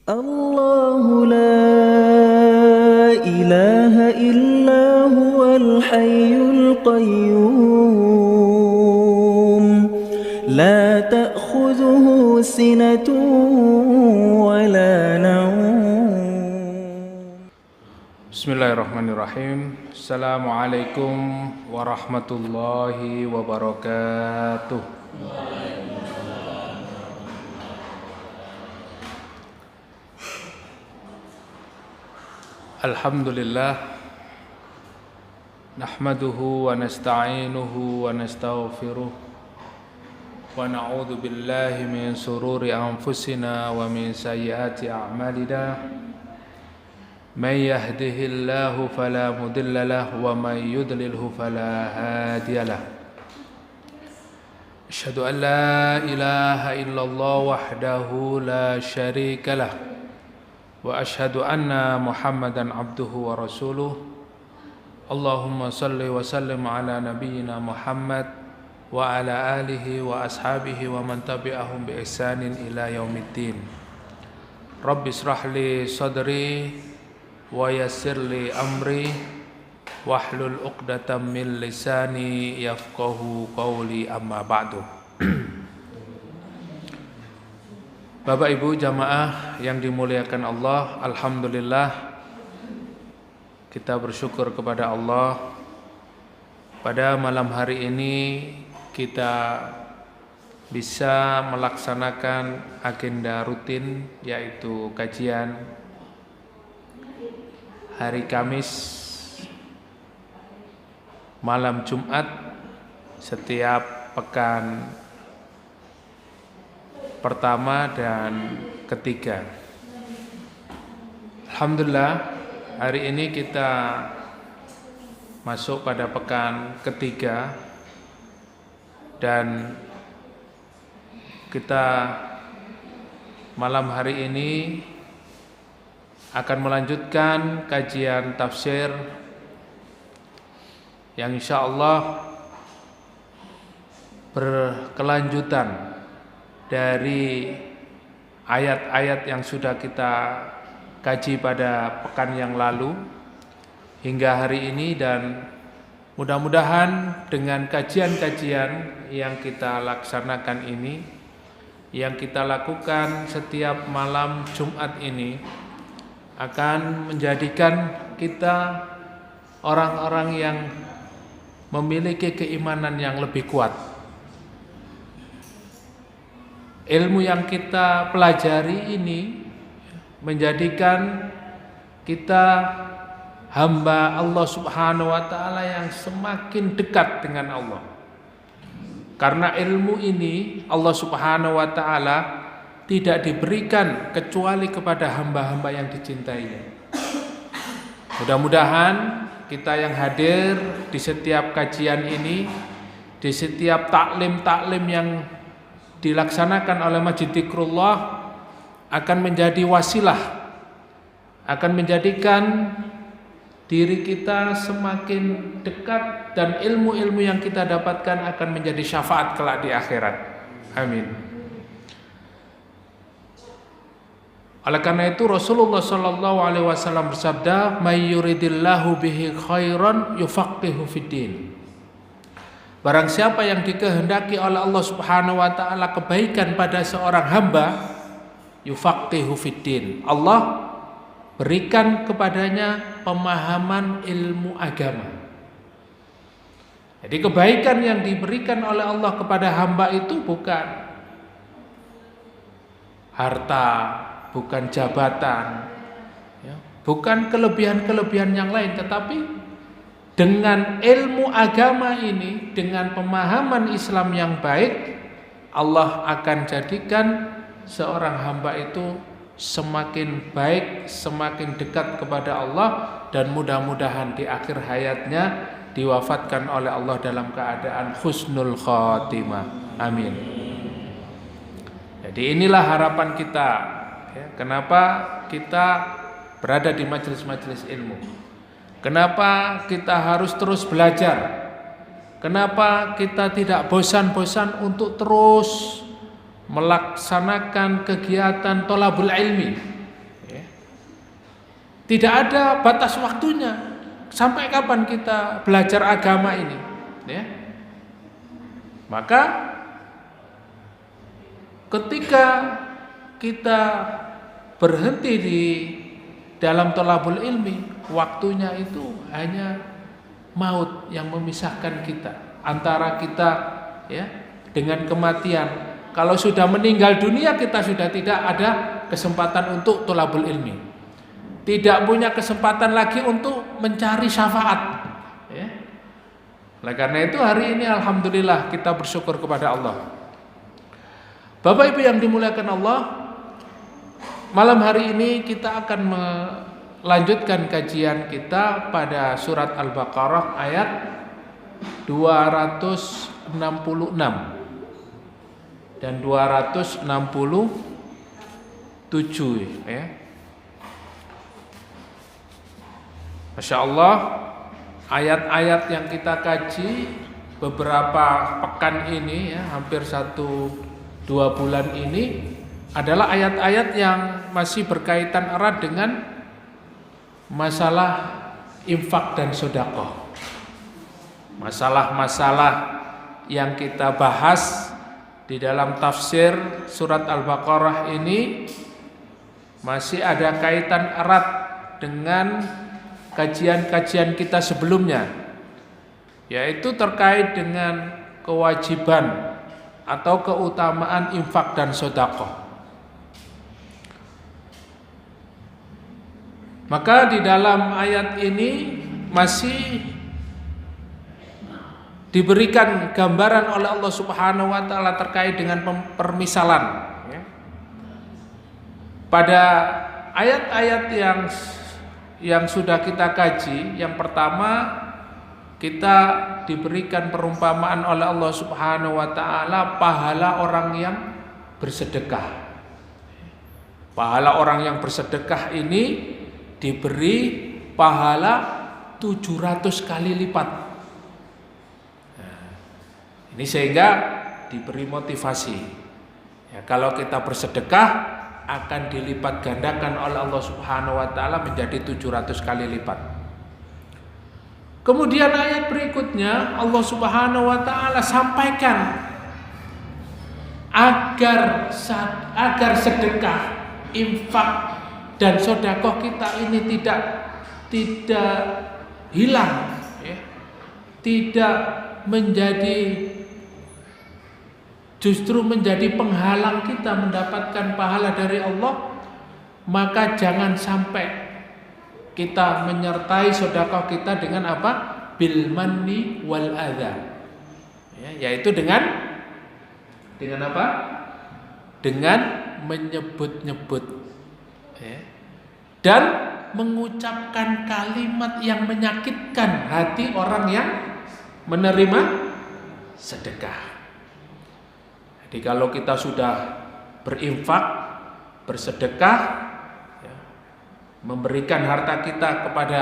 الله لا إله إلا هو الحي القيوم لا تأخذه سنة ولا نوم. Bismillahirrahmanirrahim. Assalamualaikum warahmatullahi wabarakatuh. Alhamdulillah, nahmaduhu wa nasta'inuhu wa nastaghfiruh wa na'udzu billahi min sururi anfusina wa min sayyiati a'malina. Man yahdihillahu fala mudilla lahu wa man yudlilhu fala hadiya lahu. Asyhadu an la ilaha illallah wahdahu la syarika lahu wa asyhadu anna Muhammadan abduhu wa rasuluh. Allahumma salli wa sallim ala nabiyyina Muhammad wa ala alihi wa ashabihi wa man tabi'ahum bi ihsanin ila yaumiddin. Rabbi israh li sadri wa yassir li amri wahlul 'uqdatam min lisani yafqahu qawli, amma ba'du. Bapak Ibu jamaah yang dimuliakan Allah, alhamdulillah kita bersyukur kepada Allah. Pada malam hari ini kita bisa melaksanakan agenda rutin, yaitu kajian hari Kamis malam Jumat setiap pekan pertama dan ketiga. Alhamdulillah, hari ini kita masuk pada pekan ketiga dan kita malam hari ini akan melanjutkan kajian tafsir yang insyaallah berkelanjutan dari ayat-ayat yang sudah kita kaji pada pekan yang lalu hingga hari ini, dan mudah-mudahan dengan kajian-kajian yang kita laksanakan ini, yang kita lakukan setiap malam Jumat ini, akan menjadikan kita orang-orang yang memiliki keimanan yang lebih kuat. Ilmu yang kita pelajari ini menjadikan kita hamba Allah Subhanahu wa taala yang semakin dekat dengan Allah. Karena ilmu ini Allah Subhanahu wa taala tidak diberikan kecuali kepada hamba-hamba yang dicintainya. Mudah-mudahan kita yang hadir di setiap kajian ini, di setiap taklim-taklim yang dilaksanakan oleh Masjid Dzikrullah, akan menjadi wasilah, akan menjadikan diri kita semakin dekat, dan ilmu-ilmu yang kita dapatkan akan menjadi syafaat kelak di akhirat. Amin. Oleh karena itu Rasulullah sallallahu alaihi wasallam bersabda, "May yuridillahu bihi khairan yufaqihu fiddin." Barang siapa yang dikehendaki oleh Allah Subhanahu wa taala kebaikan pada seorang hamba, yufaqihu fiddin, Allah berikan kepadanya pemahaman ilmu agama. Jadi kebaikan yang diberikan oleh Allah kepada hamba itu bukan harta, bukan jabatan, bukan kelebihan-kelebihan yang lain, tetapi dengan ilmu agama ini, dengan pemahaman Islam yang baik, Allah akan jadikan seorang hamba itu semakin baik, semakin dekat kepada Allah, dan mudah-mudahan di akhir hayatnya diwafatkan oleh Allah dalam keadaan husnul khatimah. Amin. Jadi inilah harapan kita. Kenapa kita berada di majelis-majelis ilmu? Kenapa kita harus terus belajar? Kenapa kita tidak bosan-bosan untuk terus melaksanakan kegiatan thalabul ilmi, Tidak ada batas waktunya. Sampai kapan kita belajar agama ini? Ya. Maka ketika kita berhenti di dalam thalabul ilmi, waktunya itu hanya maut yang memisahkan kita antara kita ya dengan kematian. Kalau sudah meninggal dunia, kita sudah tidak ada kesempatan untuk thalabul ilmi, tidak punya kesempatan lagi untuk mencari syafaat ya. Oleh karena itu hari ini alhamdulillah kita bersyukur kepada Allah. Bapak Ibu yang dimuliakan Allah, malam hari ini kita akan melanjutkan kajian kita pada surat Al-Baqarah ayat 266 dan 267 ya. Masya Allah, ayat-ayat yang kita kaji beberapa pekan ini ya, hampir 1-2 bulan ini adalah ayat-ayat yang masih berkaitan erat dengan masalah infak dan sedekah. Masalah-masalah yang kita bahas di dalam tafsir surat Al-Baqarah ini masih ada kaitan erat dengan kajian-kajian kita sebelumnya, yaitu terkait dengan kewajiban atau keutamaan infak dan sedekah. Maka di dalam ayat ini masih diberikan gambaran oleh Allah Subhanahu wa taala terkait dengan permisalan ya. Pada ayat-ayat yang sudah kita kaji, yang pertama kita diberikan perumpamaan oleh Allah Subhanahu wa taala pahala orang yang bersedekah. Pahala orang yang bersedekah ini diberi pahala 700 kali lipat. Ini sehingga diberi motivasi ya, kalau kita bersedekah akan dilipat gandakan oleh Allah Subhanahu wa taala menjadi 700 kali lipat. Kemudian ayat berikutnya Allah Subhanahu wa taala sampaikan agar sedekah, infak dan sedekah kita ini tidak hilang ya, tidak menjadi, justru menjadi penghalang kita mendapatkan pahala dari Allah. Maka jangan sampai kita menyertai sedekah kita dengan apa? Bil manni wal adza. Ya, yaitu dengan apa? Dengan menyebut-nyebut ya, dan mengucapkan kalimat yang menyakitkan hati orang yang menerima sedekah. Jadi kalau kita sudah berinfak, bersedekah ya, memberikan harta kita kepada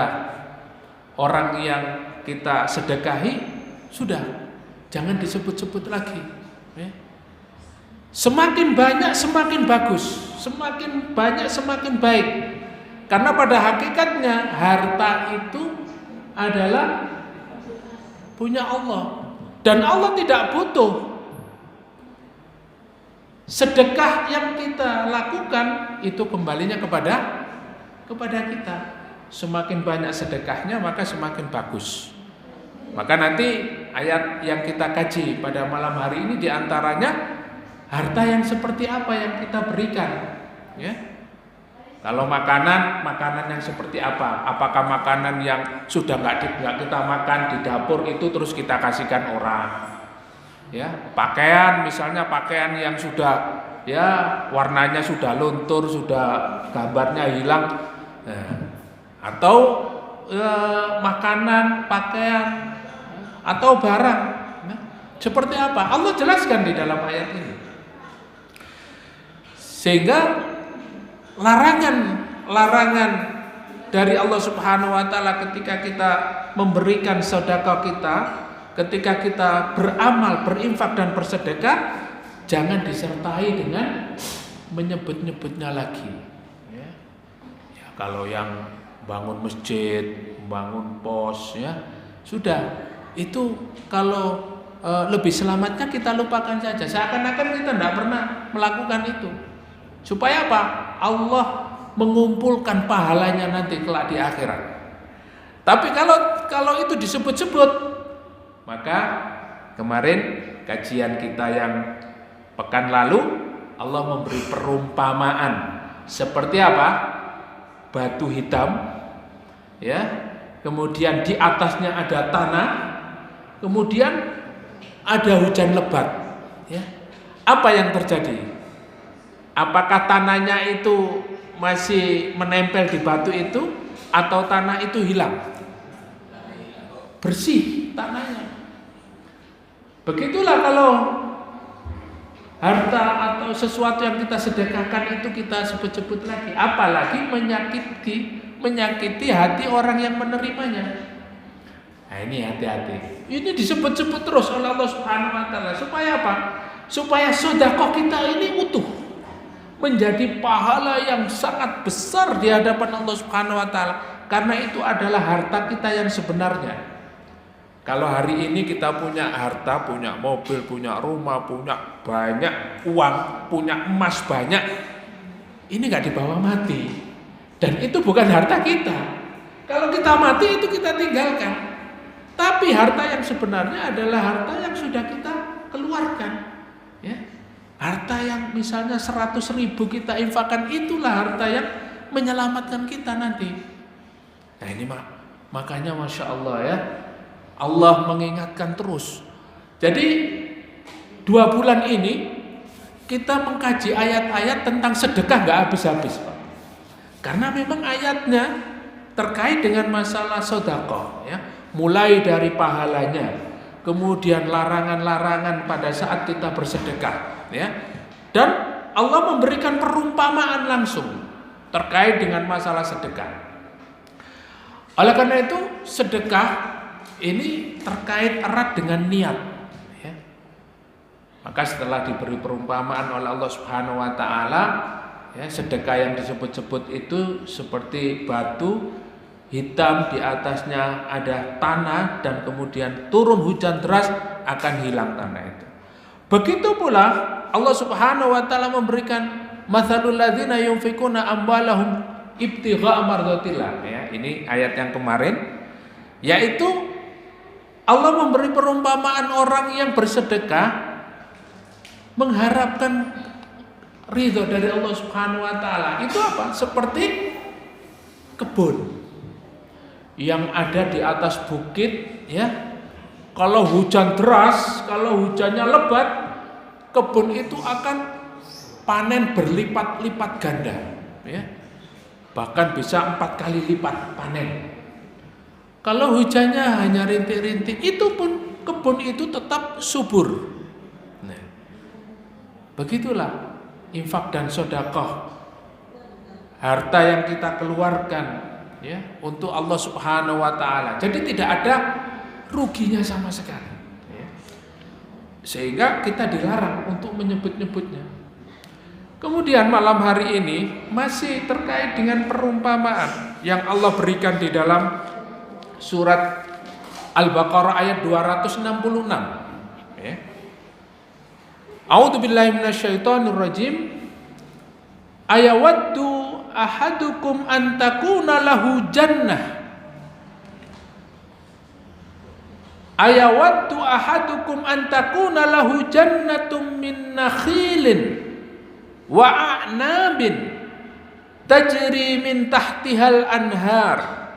orang yang kita sedekahi, sudah jangan disebut-sebut lagi ya. Semakin banyak semakin bagus, semakin banyak semakin baik. Karena pada hakikatnya harta itu adalah punya Allah, dan Allah tidak butuh. Sedekah yang kita lakukan itu kembalinya kepada kita. Semakin banyak sedekahnya maka semakin bagus. Maka nanti ayat yang kita kaji pada malam hari ini diantaranya harta yang seperti apa yang kita berikan ya. Kalau makanan yang seperti apa? Apakah makanan yang sudah nggak kita makan di dapur itu terus kita kasihkan orang? Ya, pakaian misalnya pakaian yang sudah ya warnanya sudah luntur, sudah gambarnya hilang, atau makanan, pakaian, atau barang. Seperti apa? Allah jelaskan di dalam ayat ini. Sehingga larangan dari Allah Subhanahu wa taala ketika kita memberikan sedekah kita, ketika kita beramal, berinfak dan bersedekah, jangan disertai dengan menyebut-nyebutnya lagi. Ya, kalau yang bangun masjid, bangun pos, ya sudah. Itu kalau lebih selamatnya kita lupakan saja, seakan-akan kita tidak pernah melakukan itu. Supaya apa? Allah mengumpulkan pahalanya nanti kelak di akhirat. Tapi kalau itu disebut-sebut, maka kemarin kajian kita yang pekan lalu Allah memberi perumpamaan seperti apa? Batu hitam, ya. Kemudian di atasnya ada tanah, kemudian ada hujan lebat, ya. Apa yang terjadi? Apakah tanahnya itu masih menempel di batu itu atau tanah itu hilang? Bersih tanahnya. Begitulah kalau harta atau sesuatu yang kita sedekahkan itu kita sebut-sebut lagi, apalagi menyakiti hati orang yang menerimanya. Nah, ini hati-hati. Ini disebut-sebut terus oleh Allah Subhanahu wa taala supaya apa? Supaya sedekah kita ini utuh, menjadi pahala yang sangat besar di hadapan Allah Subhanahu wa taala, karena itu adalah harta kita yang sebenarnya. Kalau hari ini kita punya harta, punya mobil, punya rumah, punya banyak uang, punya emas banyak, ini nggak dibawa mati, dan itu bukan harta kita. Kalau kita mati itu kita tinggalkan. Tapi harta yang sebenarnya adalah harta yang sudah kita keluarkan, ya. Harta yang misalnya 100.000 kita infakkan, itulah harta yang menyelamatkan kita nanti. Nah ini makanya Masya Allah, ya, Allah mengingatkan terus. Jadi 2 bulan ini kita mengkaji ayat-ayat tentang sedekah gak habis-habis, Pak. Karena memang ayatnya terkait dengan masalah sedekah, ya. Mulai dari pahalanya, kemudian larangan-larangan pada saat kita bersedekah, ya. Dan Allah memberikan perumpamaan langsung terkait dengan masalah sedekah. Oleh karena itu sedekah ini terkait erat dengan niat, ya. Maka setelah diberi perumpamaan oleh Allah Subhanahu wa taala, ya, sedekah yang disebut-sebut itu seperti batu hitam, di atasnya ada tanah, dan kemudian turun hujan deras akan hilang tanah itu. Begitu pula Allah Subhanahu wa taala memberikan matsalul ladzina yunfikuna amwalahum ibtigha'a mardatillah, ya. Ini ayat yang kemarin, yaitu Allah memberi perumpamaan orang yang bersedekah mengharapkan ridho dari Allah Subhanahu wa taala. Itu apa? Seperti kebun yang ada di atas bukit, ya. Kalau hujan deras, kalau hujannya lebat, kebun itu akan panen berlipat-lipat ganda, ya. Bahkan bisa 4 kali lipat panen. Kalau hujannya hanya rintik-rintik, itu pun kebun itu tetap subur. Nah, begitulah infak dan sedekah, harta yang kita keluarkan, ya, untuk Allah Subhanahu wa taala. Jadi tidak ada ruginya sama sekali, ya. Sehingga kita dilarang untuk menyebut-nyebutnya. Kemudian malam hari ini masih terkait dengan perumpamaan yang Allah berikan di dalam surat Al-Baqarah ayat 266, ya. A'udzubillahi minasyaitonir rajim. Ayawaddu ahadukum an takuna lahu jannah. Ayawaddu ahadukum an takuna lahu jannatum min nakhilin wa a'nabin tajri min tahtihal anhar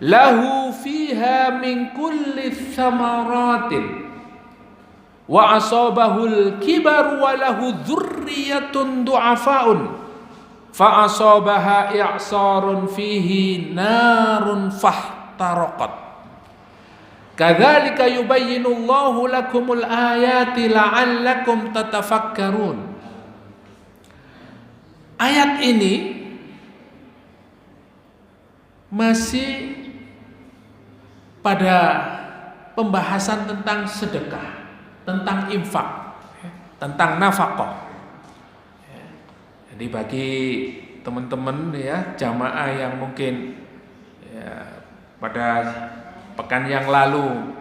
lahu fiha min kulli thamaratin wa asabahul kibar wa lahu dzurriyyatun du'afaun fa asabaha i'sarun fihi narun fahtaraqat kadzalika yubayyinullahu lakumul ayati la'allakum tatafakkarun. Ayat ini masih pada pembahasan tentang sedekah, tentang infak, tentang nafkah. Jadi bagi teman-teman ya, jamaah yang mungkin ya, pada pekan yang lalu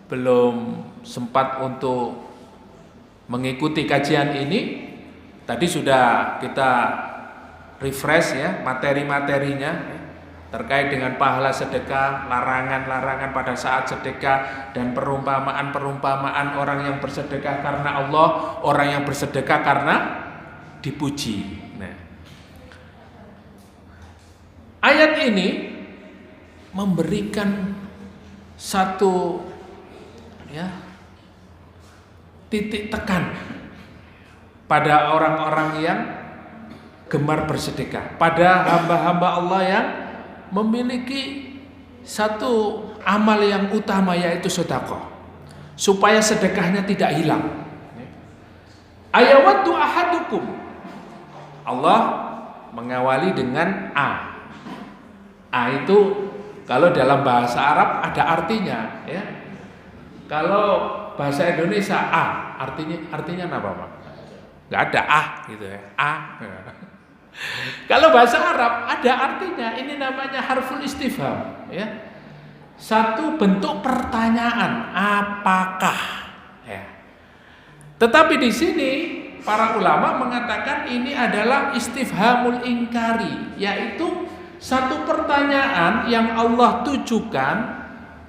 belum sempat untuk mengikuti kajian ini, tadi sudah kita refresh ya materi-materinya ya, terkait dengan pahala sedekah, larangan-larangan pada saat sedekah, dan perumpamaan-perumpamaan orang yang bersedekah karena Allah, orang yang bersedekah karena dipuji. Nah, ayat ini memberikan satu ya titik tekan pada orang-orang yang gemar bersedekah, pada hamba-hamba Allah yang memiliki satu amal yang utama, yaitu sedekah, supaya sedekahnya tidak hilang. Ayawaddu ahadukum, Allah mengawali dengan A. A itu kalau dalam bahasa Arab ada artinya ya. Kalau bahasa Indonesia A artinya apa Pak? Nggak ada A gitu ya. A. Kalau bahasa Arab ada artinya, ini namanya harful istifham ya. Satu bentuk pertanyaan, apakah ya. Tetapi di sini para ulama mengatakan ini adalah istifhamul ingkari, yaitu satu pertanyaan yang Allah tujukan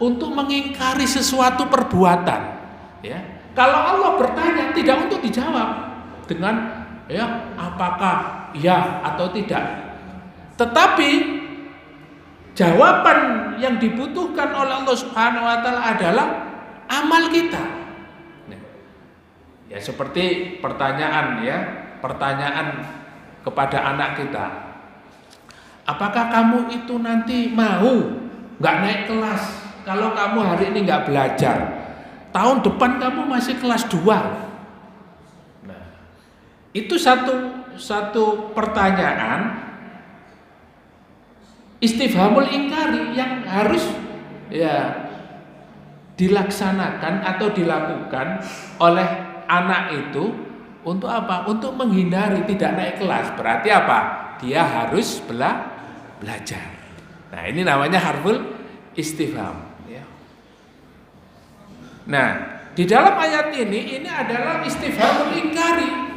untuk mengingkari sesuatu perbuatan ya. Kalau Allah bertanya tidak untuk dijawab dengan ya apakah ya atau tidak, tetapi jawaban yang dibutuhkan oleh Allah Subhanahu wa taala adalah amal kita. Ya seperti pertanyaan kepada anak kita, apakah kamu itu nanti mau nggak naik kelas kalau kamu hari ini nggak belajar, tahun depan kamu masih kelas 2. Nah, itu satu pertanyaan istifhamul ingkari yang harus ya dilaksanakan atau dilakukan oleh anak itu untuk apa? Untuk menghindari tidak naik kelas. Berarti apa? Dia harus belajar. Nah, ini namanya harful istifham ya. Nah, di dalam ayat ini adalah istifhamul ingkari.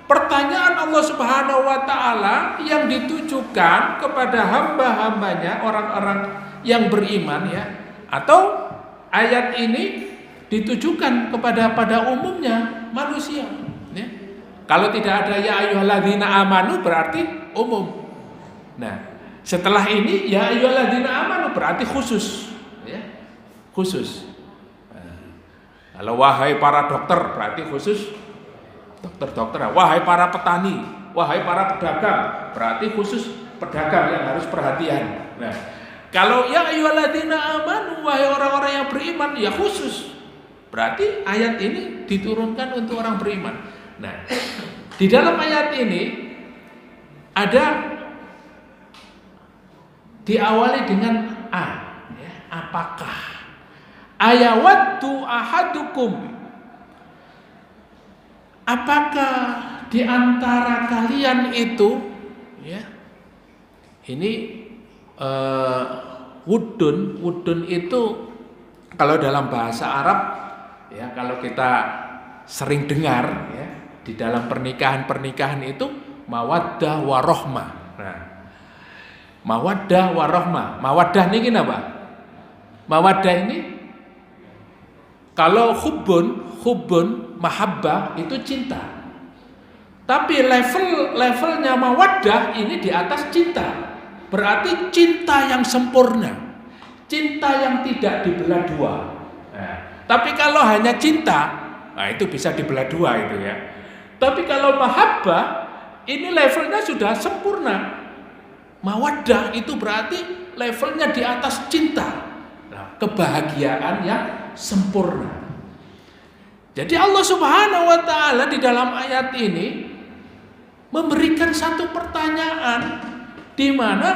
Pertanyaan Allah Subhanahu wa taala yang ditujukan kepada hamba-hambanya, orang-orang yang beriman ya. Atau ayat ini ditujukan pada umumnya manusia ya. Kalau tidak ada ya ayyuhalladzina amanu berarti umum. Nah, setelah ini ya ayyuhalladzina amanu berarti khusus ya. Khusus. Kalau wahai para dokter berarti khusus dokter-dokter. Wahai para petani, wahai para pedagang berarti khusus pedagang yang harus perhatian. Nah, kalau ya ayyuhalladzina amanu wahai orang-orang yang beriman ya khusus. Berarti ayat ini diturunkan untuk orang beriman. Nah, di dalam ayat ini ada diawali dengan A ya, apakah ayawaddu ahadukum, apakah di antara kalian itu ya, ini wudun itu kalau dalam bahasa Arab ya, kalau kita sering dengar ya, di dalam pernikahan itu mawaddah warahmah. Nah, mawaddah warahmah. Mawaddah ini apa? Mawaddah ini kalau hubun mahabbah itu cinta. Tapi levelnya mawaddah ini di atas cinta. Berarti cinta yang sempurna, cinta yang tidak dibelah dua. Nah, tapi kalau hanya cinta, nah itu bisa dibelah dua itu ya. Tapi kalau mahabbah ini levelnya sudah sempurna. Mawaddah itu berarti levelnya di atas cinta. Nah, kebahagiaan yang sempurna. Jadi Allah Subhanahu wa taala di dalam ayat ini memberikan satu pertanyaan di mana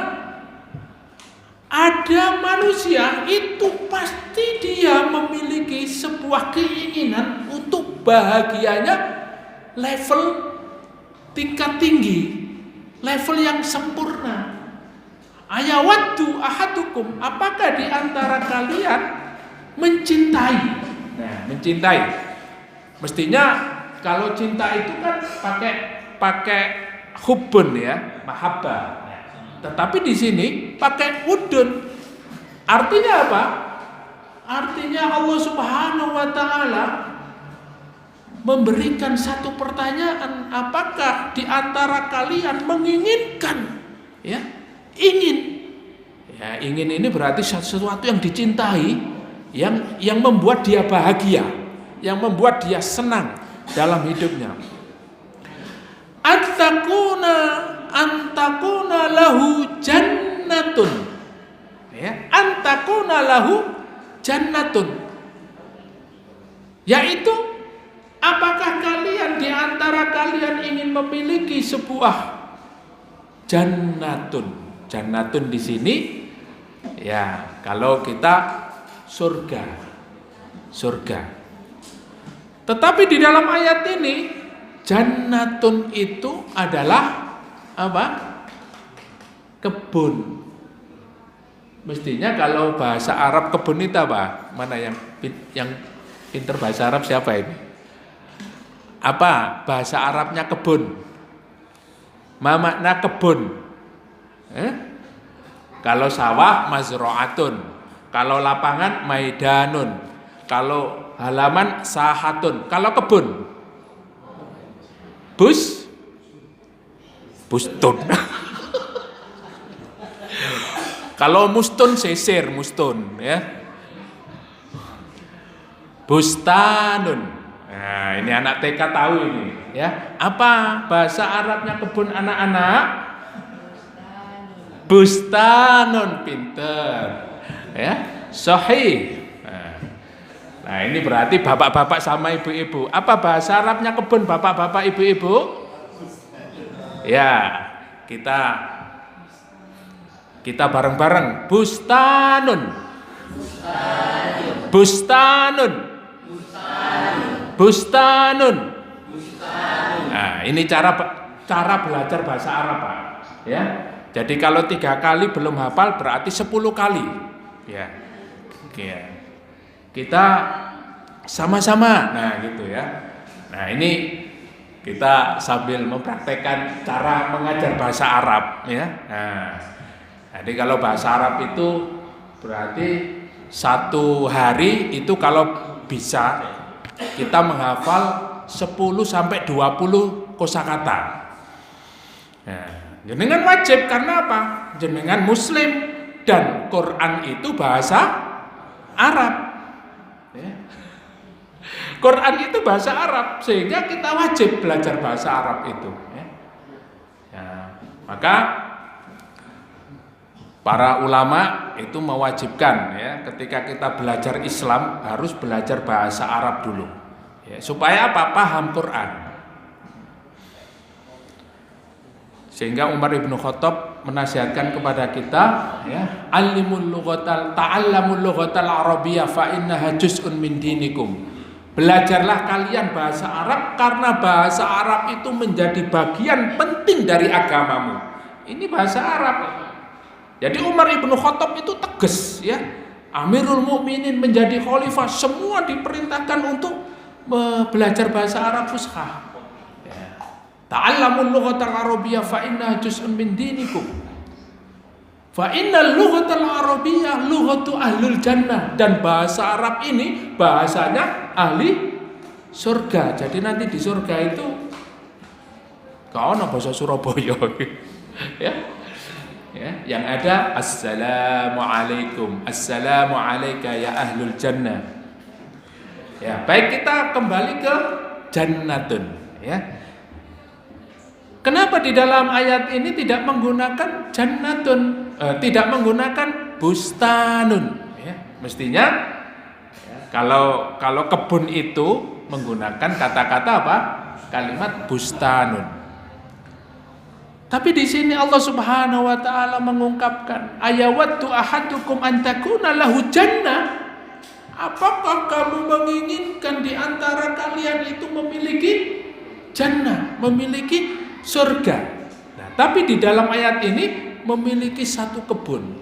ada manusia itu pasti dia memiliki sebuah keinginan untuk bahagianya level tingkat tinggi, level yang sempurna. Ayawaddu ahadukum, apakah di antara kalian mencintai? Nah, mencintai. Mestinya kalau cinta itu kan pakai hubbun ya, mahabbah. Tetapi di sini pakai wudun. Artinya apa? Artinya Allah Subhanahu wa taala memberikan satu pertanyaan, apakah di antara kalian menginginkan, ya, ingin, ya, ingin ini berarti sesuatu yang dicintai, yang membuat dia bahagia, yang membuat dia senang dalam hidupnya. Antakuna lahu jannatun, ya, antakuna lahu jannatun, yaitu apakah kalian di antara kalian ingin memiliki sebuah jannatun? Jannatun di sini ya kalau kita surga. Tetapi di dalam ayat ini jannatun itu adalah apa? Kebun. Mestinya kalau bahasa Arab kebun itu apa? Mana yang pinter bahasa Arab siapa ini? Apa bahasa Arabnya kebun? Ma makna kebun? Kalau sawah mazro'atun, kalau lapangan maidanun, kalau halaman sahatun, kalau kebun bustun. Kalau mustun sisir, mustun ya. Bustanun. Nah, ini anak TK tahu ini ya. Apa bahasa Arabnya kebun anak-anak? Bustanun, pinter ya, sahih. Nah ini berarti bapak-bapak sama ibu-ibu. Apa bahasa Arabnya kebun bapak-bapak ibu-ibu? Ya, kita bareng-bareng. Bustanun. Nah ini cara belajar bahasa Arab, Pak ya. Jadi kalau 3 kali belum hafal berarti 10 kali. Ya. Kita sama-sama. Nah, gitu ya. Nah, ini kita sambil mempraktekkan cara mengajar bahasa Arab ya. Nah, jadi kalau bahasa Arab itu berarti 1 hari itu kalau bisa kita menghafal 10 sampai 20 kosakata. Nah, jenengan wajib karena apa? Jenengan muslim dan Quran itu bahasa Arab. Ya. Quran itu bahasa Arab sehingga kita wajib belajar bahasa Arab itu. Ya. Ya, maka para ulama itu mewajibkan ya ketika kita belajar Islam harus belajar bahasa Arab dulu. Ya, supaya apa? Paham Quran. Sehingga Umar bin Khattab menasihatkan kepada kita ya, alimul lughatal ta'allamul lughatal arabiyyah fa innaha juz'un min dinikum. Belajarlah kalian bahasa Arab karena bahasa Arab itu menjadi bagian penting dari agamamu. Ini bahasa Arab. Jadi Umar bin Khattab itu tegas ya. Amirul Mukminin menjadi khalifah, semua diperintahkan untuk belajar bahasa Arab fushah. Ta'allamul lughatal arabiyyah fa innaha juz'un min dinikum. Fa innal lughatal arabiyyah lughatu ahlul jannah, dan bahasa Arab ini bahasanya ahli surga. Jadi nanti di surga itu kau ono bahasa Surabaya. Ya. Ya, yang ada assalamualaikum, assalamu alayka ya ahlul jannah. Ya, baik, kita kembali ke jannatun ya. Kenapa di dalam ayat ini tidak menggunakan jannatun, tidak menggunakan bustanun? Ya, mestinya ya, kalau kebun itu menggunakan kata-kata apa? Kalimat bustanun. Tapi di sini Allah Subhanahu wa taala mengungkapkan, ayawaddu ahadukum an takuna lahu jannah. Apakah kamu menginginkan di antara kalian itu memiliki jannah, memiliki surga? Nah, Tapi di dalam ayat ini memiliki satu kebun.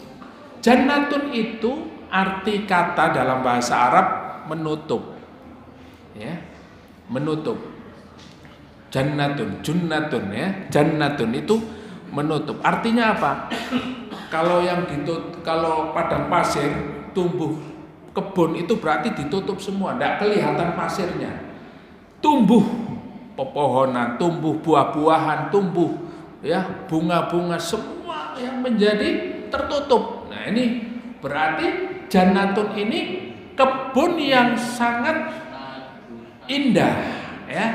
Jannatun itu arti kata dalam bahasa Arab menutup. Ya, menutup. Jannatun, junnatun ya. Jannatun itu menutup. Artinya apa? Kalau kalau padang pasir tumbuh kebun itu berarti ditutup semua, tidak kelihatan pasirnya. Tumbuh pepohonan, tumbuh buah-buahan, tumbuh ya bunga-bunga, semua yang menjadi tertutup. Nah, ini berarti jannatun ini kebun yang sangat indah ya.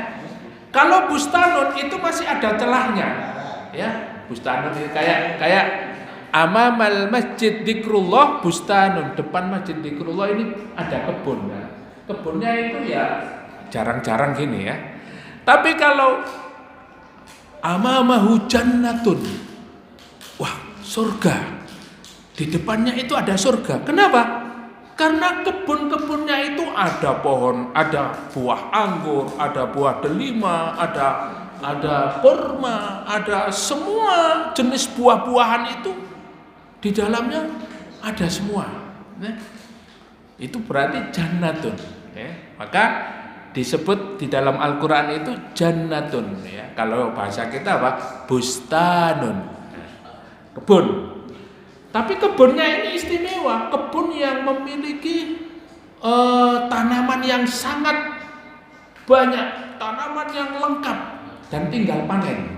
Kalau bustanun itu masih ada celahnya ya. Bustanun ini kayak amamal masjid dzikrullah bustanun, depan masjid dzikrullah ini ada kebun. Nah, kebunnya itu ya jarang-jarang gini ya. Tapi kalau amamahu jannatun, wah surga, di depannya itu ada surga. Kenapa? Karena kebun-kebunnya itu ada pohon, ada buah anggur, ada buah delima, ada kurma, ada semua jenis buah-buahan itu di dalamnya ada semua. Nah, itu berarti jannatun. Ya. Maka disebut di dalam Al-Quran itu jannatun. Ya. Kalau bahasa kita apa? Bustanun. Kebun. Tapi kebunnya ini istimewa. Kebun yang memiliki tanaman yang sangat banyak, tanaman yang lengkap dan tinggal panen.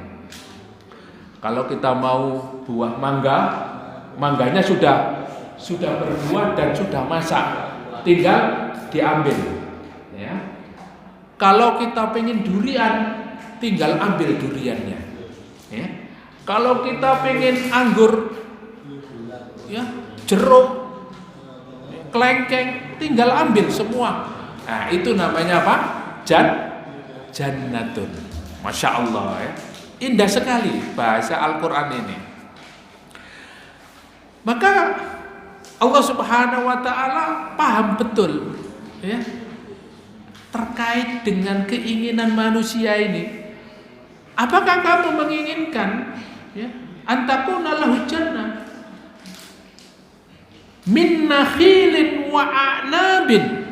Kalau kita mau buah mangga, mangganya sudah berbuah dan sudah masak, tinggal diambil. Ya. Kalau kita pengen durian, tinggal ambil duriannya. Ya. Kalau kita pengen anggur, ya, jeruk, kelengkeng, tinggal ambil semua. Nah, itu namanya apa? Jannatun. Masya Allah ya. Indah sekali bahasa Al-Quran ini. Maka Allah Subhanahu wa ta'ala paham betul ya, terkait dengan keinginan manusia ini. Apakah kamu menginginkan ya, antakuna lahu jannah min nakhilin wa a'nabin,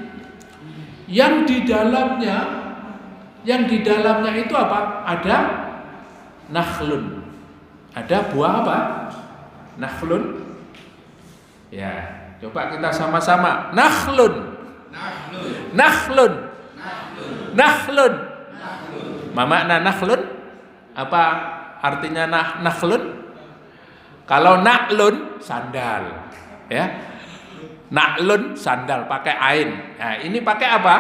yang di dalamnya itu apa? Ada nakhlun. Ada buah apa? Nakhlun. Ya, coba kita sama-sama. Nakhlun. Ma makna nakhlun? Apa artinya nakhlun? Kalau naklun sandal, ya. Naklun sandal pakai ain. Nah, ini pakai apa?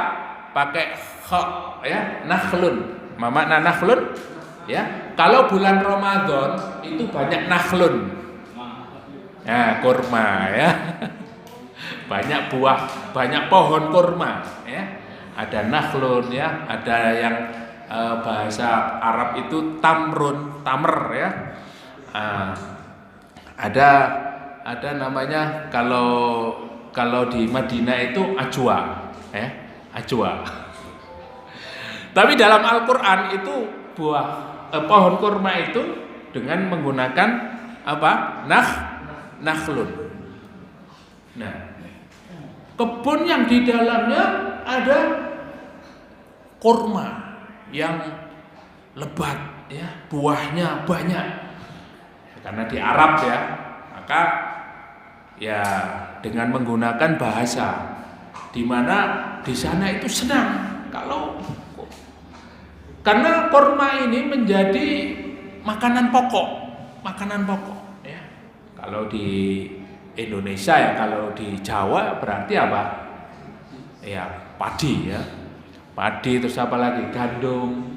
Pakai kha, ya. Nakhlun. Ma makna nakhlun? Ya. Kalau bulan Ramadan itu banyak nakhlun. Ya, kurma ya. Banyak buah, banyak pohon kurma ya. Ada nakhlun ya, ada yang bahasa Arab itu tamrun, tamr ya. Ada namanya kalau di Madinah itu ajwa ya, ajwa. Tapi dalam Al-Qur'an itu pohon kurma itu dengan menggunakan apa? Nakhlun. Nah, kebun yang di dalamnya ada kurma yang lebat ya, buahnya banyak. Karena di Arab ya, maka ya dengan menggunakan bahasa di mana di sana itu senang karena kurma ini menjadi makanan pokok ya. Kalau di Indonesia ya, kalau di Jawa berarti apa? Ya padi ya. Padi terus apa lagi? Gandum.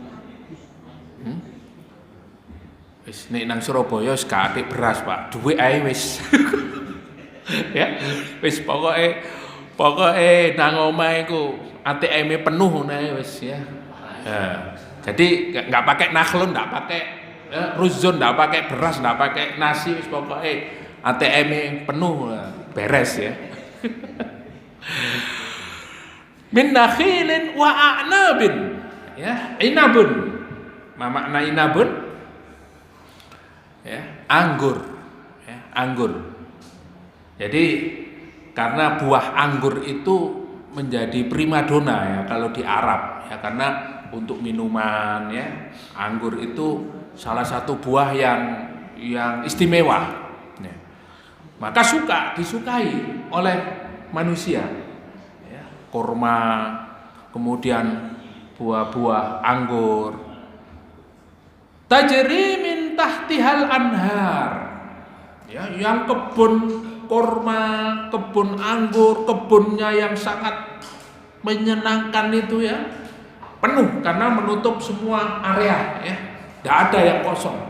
Wis nek nang Surabaya wis gak akeh beras, Pak. Duwe ae wis. Ya, wis pokoke nang omahe iku ATM-e penuh ngono wis ya. Jadi enggak pakai nakhlun, enggak pakai ruzun, enggak pakai beras, enggak pakai nasi, wis pokoke ATM-e penuh, beres ya. Min nakhilin wa a'nabin ya, inabun. Ma makna inabun? anggur, ya, anggur. Jadi karena buah anggur itu menjadi primadona ya kalau di Arab ya, karena untuk minuman ya, anggur itu salah satu buah yang istimewa. Ya. Maka disukai oleh manusia. Ya, kurma, kemudian buah-buah anggur. Tajri min tahtihal anhar. Ya, yang kebun kurma, kebun anggur, kebunnya yang sangat menyenangkan itu ya, penuh karena menutup semua area ya. Tidak ada yang kosong.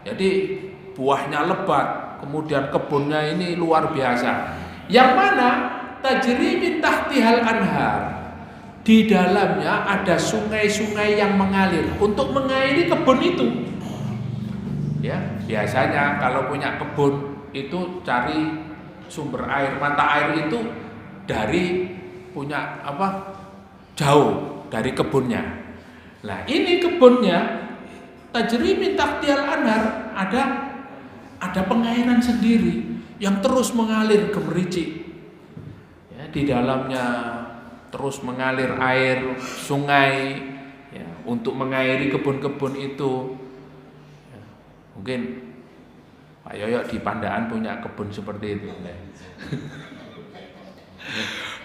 Jadi buahnya lebat, kemudian kebunnya ini luar biasa. Yang mana tajri min tahtihal anhar. Di dalamnya ada sungai-sungai yang mengalir untuk mengairi kebun itu. Ya, biasanya kalau punya kebun itu cari sumber air, mata air itu dari punya jauh dari kebunnya. Nah, ini kebunnya tajri min tahtihal anhar, ada pengairan sendiri yang terus mengalir gemericik. Ya, di dalamnya terus mengalir air sungai ya, untuk mengairi kebun-kebun itu. Ya, mungkin Pak Yoyo di Pandaan punya kebun seperti itu.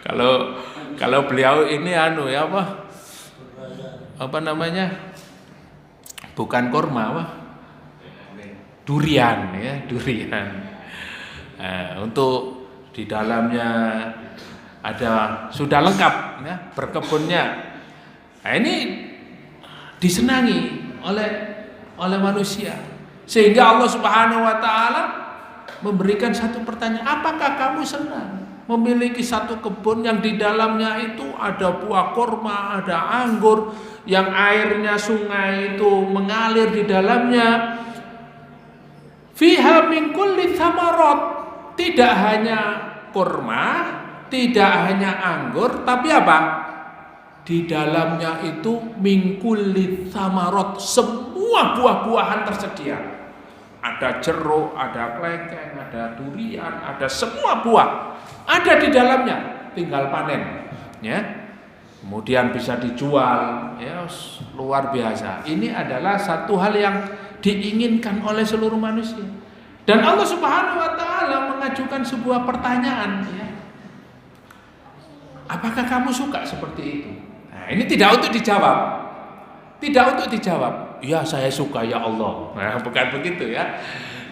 Kalau beliau ini apa namanya? Bukan kurma, durian ya, durian. Nah, untuk di dalamnya sudah lengkap ya, berkebunnya. Nah, ini disenangi oleh manusia, sehingga Allah Subhanahu wa taala memberikan satu pertanyaan, apakah kamu senang memiliki satu kebun yang di dalamnya itu ada buah kurma, ada anggur, yang airnya sungai itu mengalir di dalamnya, fiha min kulli thamarat, tidak hanya kurma, tidak hanya anggur, tapi apa? Di dalamnya itu mingkulit samarot, semua buah-buahan tersedia. Ada jeruk, ada klengkeng, ada durian, ada semua buah ada di dalamnya, tinggal panen. Ya, kemudian bisa dijual. Ya, luar biasa. Ini adalah satu hal yang diinginkan oleh seluruh manusia. Dan Allah Subhanahu wa taala mengajukan sebuah pertanyaan. Ya, apakah kamu suka seperti itu? Nah, ini tidak untuk dijawab. Tidak untuk dijawab. Ya, saya suka ya Allah. Nah, bukan begitu ya.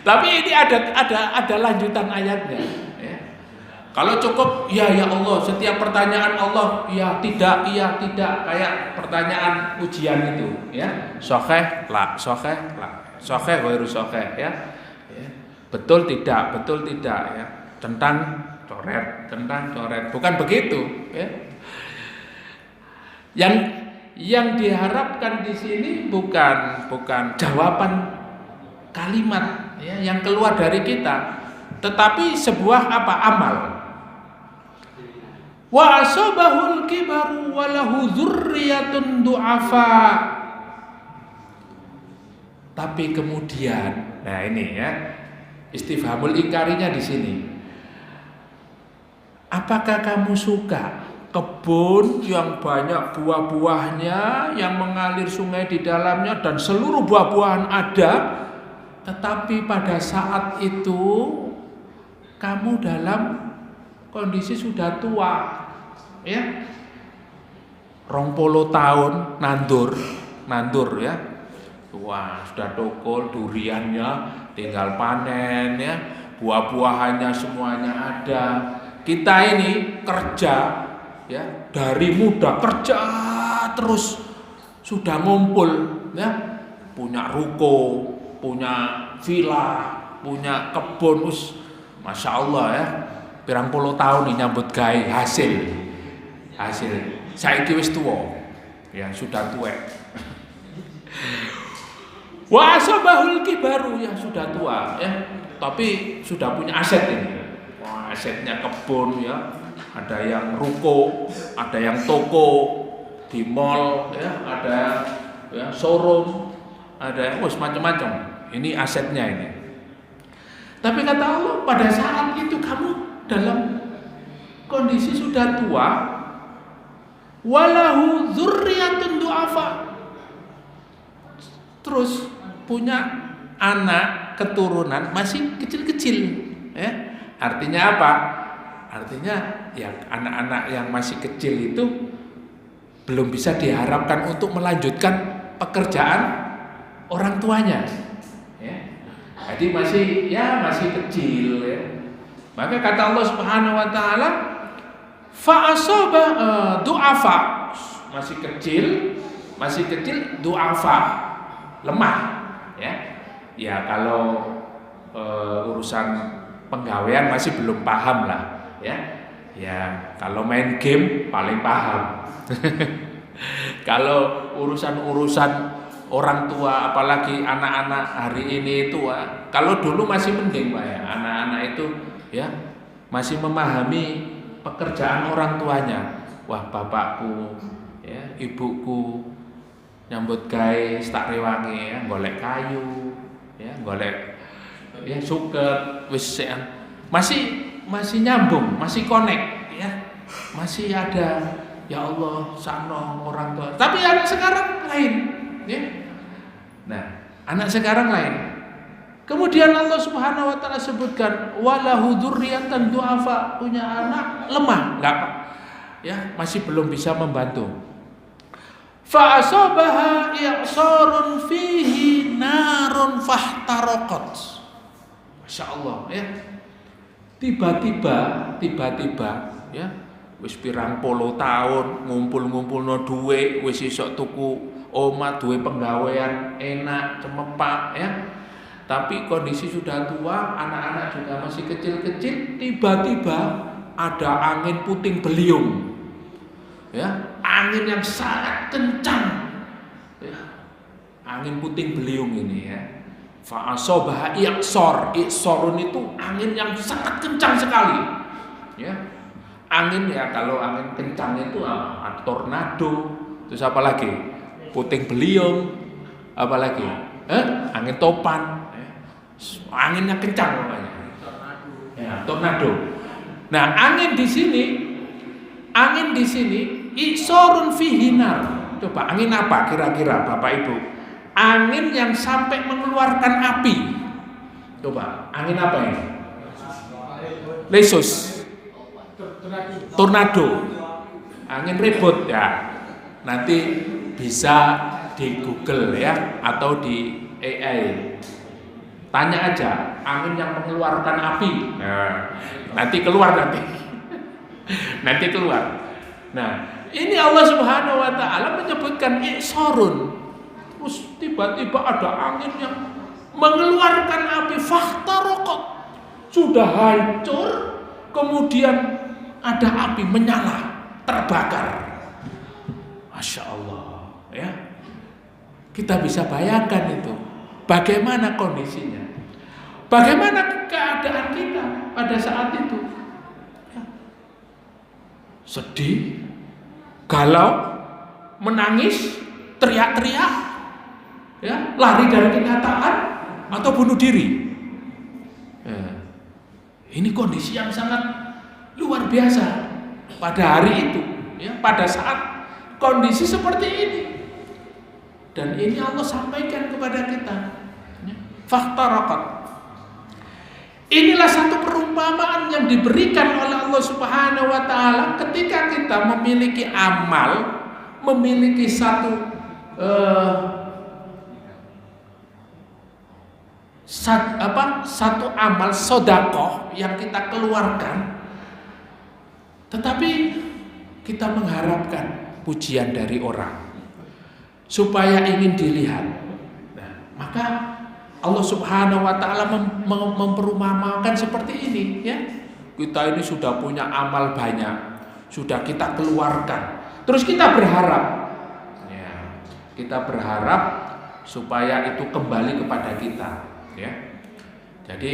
Tapi ini ada lanjutan ayatnya. Ya. Kalau cukup ya Allah, setiap pertanyaan Allah ya tidak, kayak pertanyaan ujian itu. Ya, sahih la, sahih la, sahih ghairu sahih ya. Betul tidak ya. Tentang coret, bukan begitu ya. Yang diharapkan di sini bukan jawaban kalimat ya, yang keluar dari kita, tetapi sebuah amal. Wa asabahul kibaru wa lahu dzurriyyatun du'afa. Tapi kemudian, nah ini ya, istifhamul ingkarinya di sini. Apakah kamu suka kebun yang banyak buah-buahnya, yang mengalir sungai di dalamnya dan seluruh buah-buahan ada, tetapi pada saat itu kamu dalam kondisi sudah tua, ya, 20 tahun nandur ya, wah sudah tukul duriannya, tinggal panen ya, buah-buahannya semuanya ada. Kita ini kerja ya, dari muda kerja terus sudah ngumpul ya, punya ruko, punya villa, punya kebun, masya Allah ya, pirang puluh tahun ini nyambut gawe hasil saiki wis tuwa ya, sudah tuwek. Wa asabahul kibaru, ya sudah tua ya, tapi sudah punya aset ini. Wah, asetnya kebun ya, ada yang ruko, ada yang toko di mall ya, ada ya showroom, ada macam-macam. Ini asetnya ini. Tapi kata Allah, pada saat itu kamu dalam kondisi sudah tua, walahu dzurriyyatun du'afa, terus punya anak keturunan masih kecil-kecil, ya. Artinya apa? Artinya ya anak-anak yang masih kecil itu belum bisa diharapkan untuk melanjutkan pekerjaan orang tuanya, ya. Jadi masih kecil, ya. Maka kata Allah Subhanahu wa taala, fa asaba du'afa, masih kecil du'afa, lemah, ya. Ya kalau urusan penggawean masih belum paham lah, ya. Ya kalau main game paling paham. Kalau urusan orang tua, apalagi anak-anak hari ini itu, kalau dulu masih mending Pak ya, anak-anak itu ya masih memahami pekerjaan orang tuanya. Wah, bapakku, ya, ibuku nyambut gawe tak rewangi, ya, golek kayu, ya, golek ya suket, wis masih nyambung, masih connect, ya. Masih ada, ya Allah, sakno orang tua. Tapi anak sekarang lain, ya. Nah, anak sekarang lain. Kemudian Allah Subhanahu wa taala sebutkan walahu dzurriyyatan du'afa, punya anak lemah, enggak Pak. Ya, masih belum bisa membantu. Fa asabaha i'sarun fihi narun fahtaraqat. Masyaallah, ya. Tiba-tiba ya, wis pirang puluh tahun ngumpul-ngumpulno dhuwit, wis iso tuku omah, duwe penggawean enak, cemepak, ya. Tapi kondisi sudah tua, anak-anak juga masih kecil-kecil, tiba-tiba ada angin puting beliung. Ya, angin yang sangat kencang. Ya. Angin puting beliung ini, ya. Fa asabaha i'sorun itu angin yang sangat kencang sekali. Ya. Angin, ya, kalau angin kencang itu tornado, terus apa lagi? Puting beliung, apa lagi? Angin topan, anginnya kencang namanya. Ya, tornado. Nah, angin di sini i'sorun fihi nar. Coba angin apa kira-kira Bapak Ibu? Angin yang sampai mengeluarkan api. Coba, angin apa ini? Lesus. Tornado. Angin ribut, ya. Nanti bisa di Google, ya, atau di AI. Tanya aja, angin yang mengeluarkan api. Nah, nanti keluar nanti. Nanti keluar. Nah, ini Allah Subhanahu wa taala menyebutkan i'sorun. Terus tiba-tiba ada angin yang mengeluarkan api, fahtaraqat. Sudah hancur, kemudian ada api menyala, terbakar. Masya Allah, ya. Kita bisa bayangkan itu, bagaimana kondisinya, bagaimana keadaan kita pada saat itu. Ya. Sedih, galau, menangis, teriak-teriak, ya, lari dari kenyataan, atau bunuh diri. Ya. Ini kondisi yang sangat luar biasa pada hari itu, ya, pada saat kondisi seperti ini. Dan ini Allah sampaikan kepada kita, ya, fahtaraqat. Inilah satu perumpamaan yang diberikan oleh Allah Subhanahu wa taala ketika kita memiliki amal, memiliki satu amal sedekah yang kita keluarkan, tetapi kita mengharapkan pujian dari orang supaya ingin dilihat. Nah, maka Allah Subhanahu wa taala memperumpamakan seperti ini, ya. Kita ini sudah punya amal banyak, sudah kita keluarkan. Terus kita berharap, ya, kita berharap supaya itu kembali kepada kita, ya. Jadi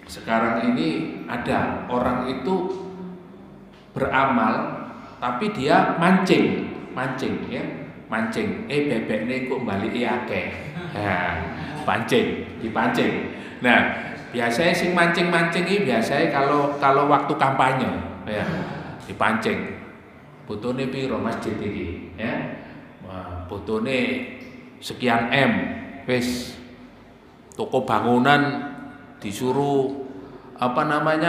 sekarang ini ada orang itu beramal tapi dia mancing, ya. Mancing, bebek ini kok balik akeh. Nah, dipancing. Nah, Biasanya sing mancing-mancing ini biasanya kalau waktu kampanye ya, dipancing. Botone piro masjid iki ya. Wah, botone sekian M. Wis toko bangunan disuruh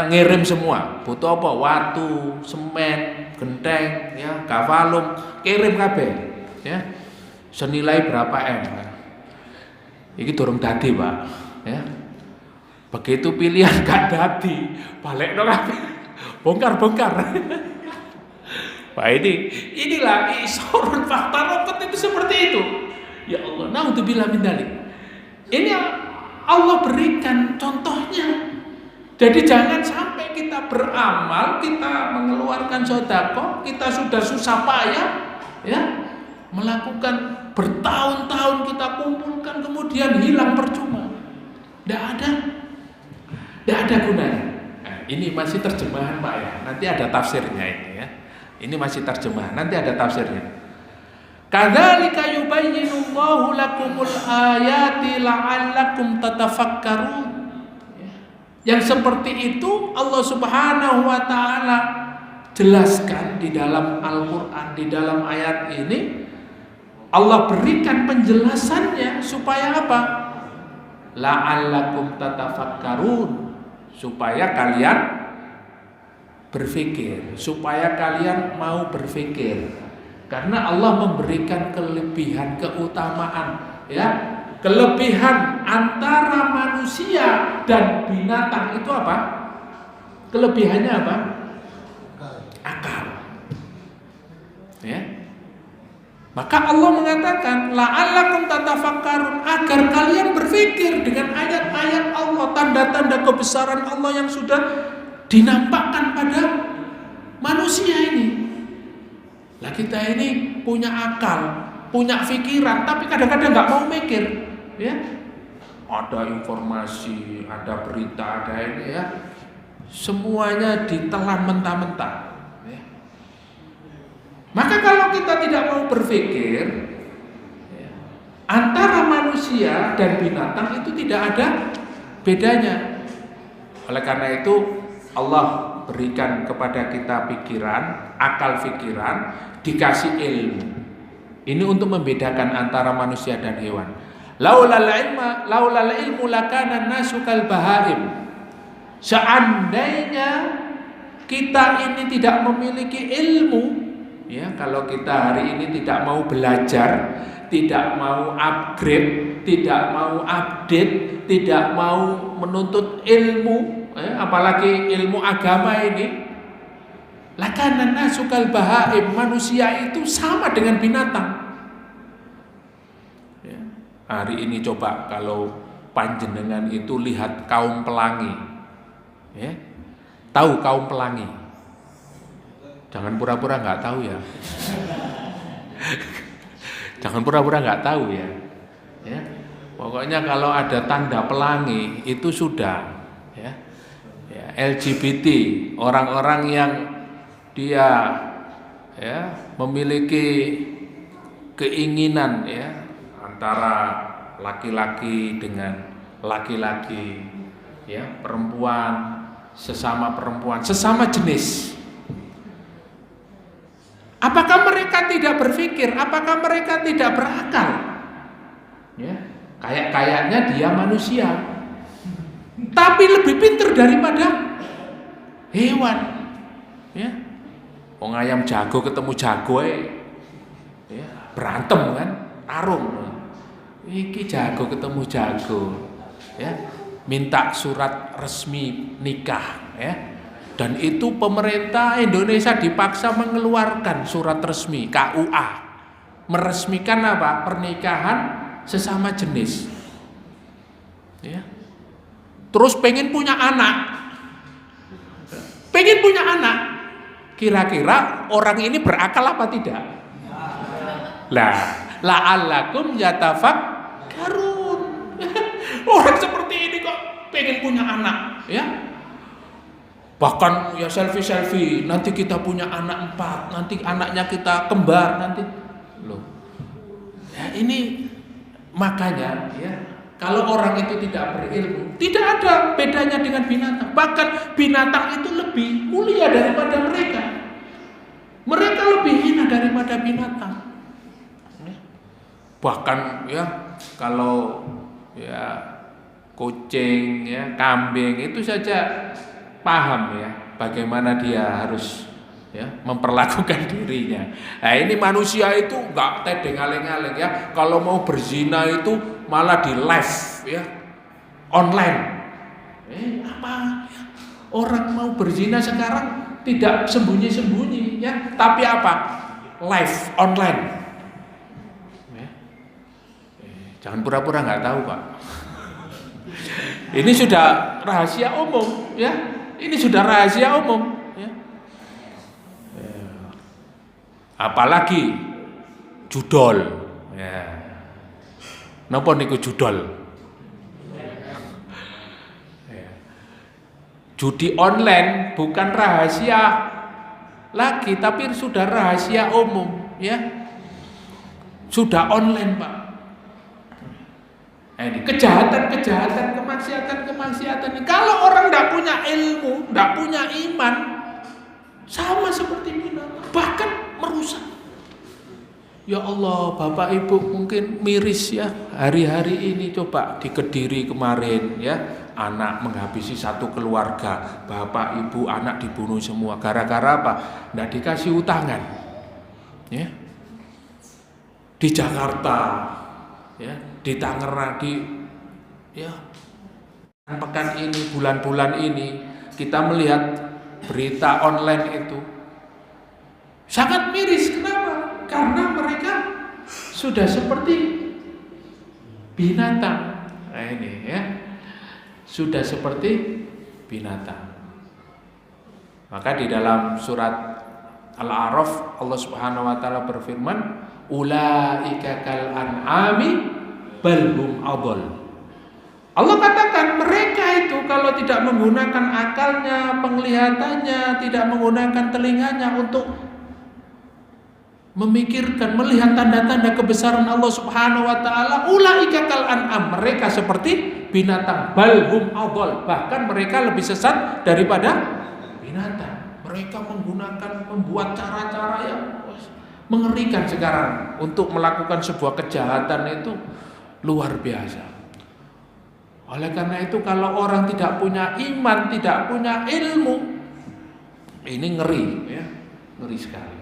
ngirim semua. Butuh apa? Watu, semen, genteng, ya, gavalum, kirim kabeh, ya. Senilai berapa M? Iki durung dadi, Pak, ya. Begitu pilihan gak dadi, balekno kabeh. Bongkar-bongkar. Wah, inilah isorun fakta roket itu seperti itu. Ya Allah, naudzubillah min dzalik. Ini Allah berikan contohnya. Jadi jangan sampai kita beramal, kita mengeluarkan sedekah, kita sudah susah payah, ya, melakukan bertahun-tahun kita kumpulkan kemudian hilang percuma. Tidak ada gunanya. Nah, ini masih terjemahan Pak ya. Nanti ada tafsirnya ini ya. Ini masih terjemahan. Nanti ada tafsirnya. Kadzalika yubayyinullahu lakumul ayati la'allakum tatafakkarun. Yang seperti itu Allah Subhanahu wa taala jelaskan di dalam Al-Qur'an, di dalam ayat ini Allah berikan penjelasannya supaya apa? La'allakum tatafakkarun, supaya kalian berpikir, supaya kalian mau berpikir. Karena Allah memberikan kelebihan, keutamaan, ya. Kelebihan antara manusia dan binatang itu apa? Kelebihannya apa? Akal. Ya. Maka Allah mengatakan la'allakum tatafakkarun, agar kalian berpikir dengan ayat-ayat Allah, tanda-tanda kebesaran Allah yang sudah dinampakkan pada manusia ini. Lah kita ini punya akal, punya pikiran, tapi kadang-kadang nggak mau mikir. Ya, ada informasi, ada berita, ada ini ya, semuanya ditelan mentah-mentah. Ya. Maka kalau kita tidak mau berpikir, ya, antara manusia dan binatang itu tidak ada bedanya. Oleh karena itu Allah berikan kepada kita pikiran, akal pikiran, dikasih ilmu. Ini untuk membedakan antara manusia dan hewan. Laulal ilmu lakana nasu kal bahaim. Seandainya kita ini tidak memiliki ilmu, ya, kalau kita hari ini tidak mau belajar, tidak mau upgrade, tidak mau update, tidak mau menuntut ilmu, apalagi ilmu agama ini, lakana nasu kal bahaim, manusia itu sama dengan binatang. Hari ini coba kalau panjenengan itu lihat kaum pelangi, ya, tahu kaum pelangi? Jangan pura-pura nggak tahu ya. Jangan pura-pura nggak tahu ya. Ya, pokoknya kalau ada tanda pelangi itu sudah, ya, ya, LGBT, orang-orang yang dia, ya, memiliki keinginan, ya, antara laki-laki dengan laki-laki, ya, perempuan, sesama jenis. Apakah mereka tidak berpikir? Apakah mereka tidak berakal? Ya, kayaknya dia manusia, tapi lebih pintar daripada hewan. Ya, wong ayam jago ketemu jago, ya, berantem kan, tarung. Iki jago ketemu jago, ya, minta surat resmi nikah, ya, dan itu pemerintah Indonesia dipaksa mengeluarkan surat resmi KUA, meresmikan apa? Pernikahan sesama jenis, ya. Terus pengen punya anak, kira-kira orang ini berakal apa tidak? Lah, la'allakum yatafakkarun. Orang seperti ini kok pengen punya anak, ya. Bahkan ya selfie, nanti kita punya anak 4, nanti anaknya kita kembar nanti. Loh. Ya ini makanya, ya, Kalau orang itu tidak berilmu, tidak ada bedanya dengan binatang. Bahkan binatang itu lebih mulia daripada mereka. Mereka lebih hina daripada binatang. Bahkan ya kalau ya kucing, ya kambing itu saja paham ya bagaimana dia harus ya memperlakukan dirinya. Nah ini manusia itu nggak tedeng aleng-aleng ya. Kalau mau berzina itu malah di live ya, online. Apa? Orang mau berzina sekarang tidak sembunyi-sembunyi ya, tapi apa? Live online. Jangan pura-pura nggak tahu Pak. Ini sudah rahasia umum ya. Ini sudah rahasia umum. Apalagi judol ya. Napa niku judol? Judi online bukan rahasia lagi, tapi sudah rahasia umum ya. Sudah online Pak. Ini kejahatan, kemaksiatan ini. Kalau orang tidak punya ilmu, tidak punya iman, sama seperti binatang, bahkan merusak. Ya Allah, Bapak Ibu mungkin miris ya, hari-hari ini coba di Kediri kemarin ya, anak menghabisi satu keluarga, Bapak Ibu anak dibunuh semua, gara-gara apa? Tidak dikasih utangan ya. Di Jakarta ya, di Tangerang, di ya pekan ini, bulan-bulan ini kita melihat berita online itu sangat miris. Kenapa? Karena mereka sudah seperti binatang. Nah ini ya, sudah seperti binatang. Maka di dalam surat Al-A'raf Allah Subhanahu wa taala berfirman, ulaika kal an'ami bal hum adall. Allah katakan mereka itu kalau tidak menggunakan akalnya, penglihatannya, tidak menggunakan telinganya untuk memikirkan, melihat tanda-tanda kebesaran Allah Subhanahu wa taala, ulaika kal an'am, mereka seperti binatang, bal hum adall, bahkan mereka lebih sesat daripada binatang. Mereka membuat cara-cara yang mengerikan sekarang untuk melakukan sebuah kejahatan itu luar biasa. Oleh karena itu kalau orang tidak punya iman, tidak punya ilmu, ini ngeri ya, ngeri sekali.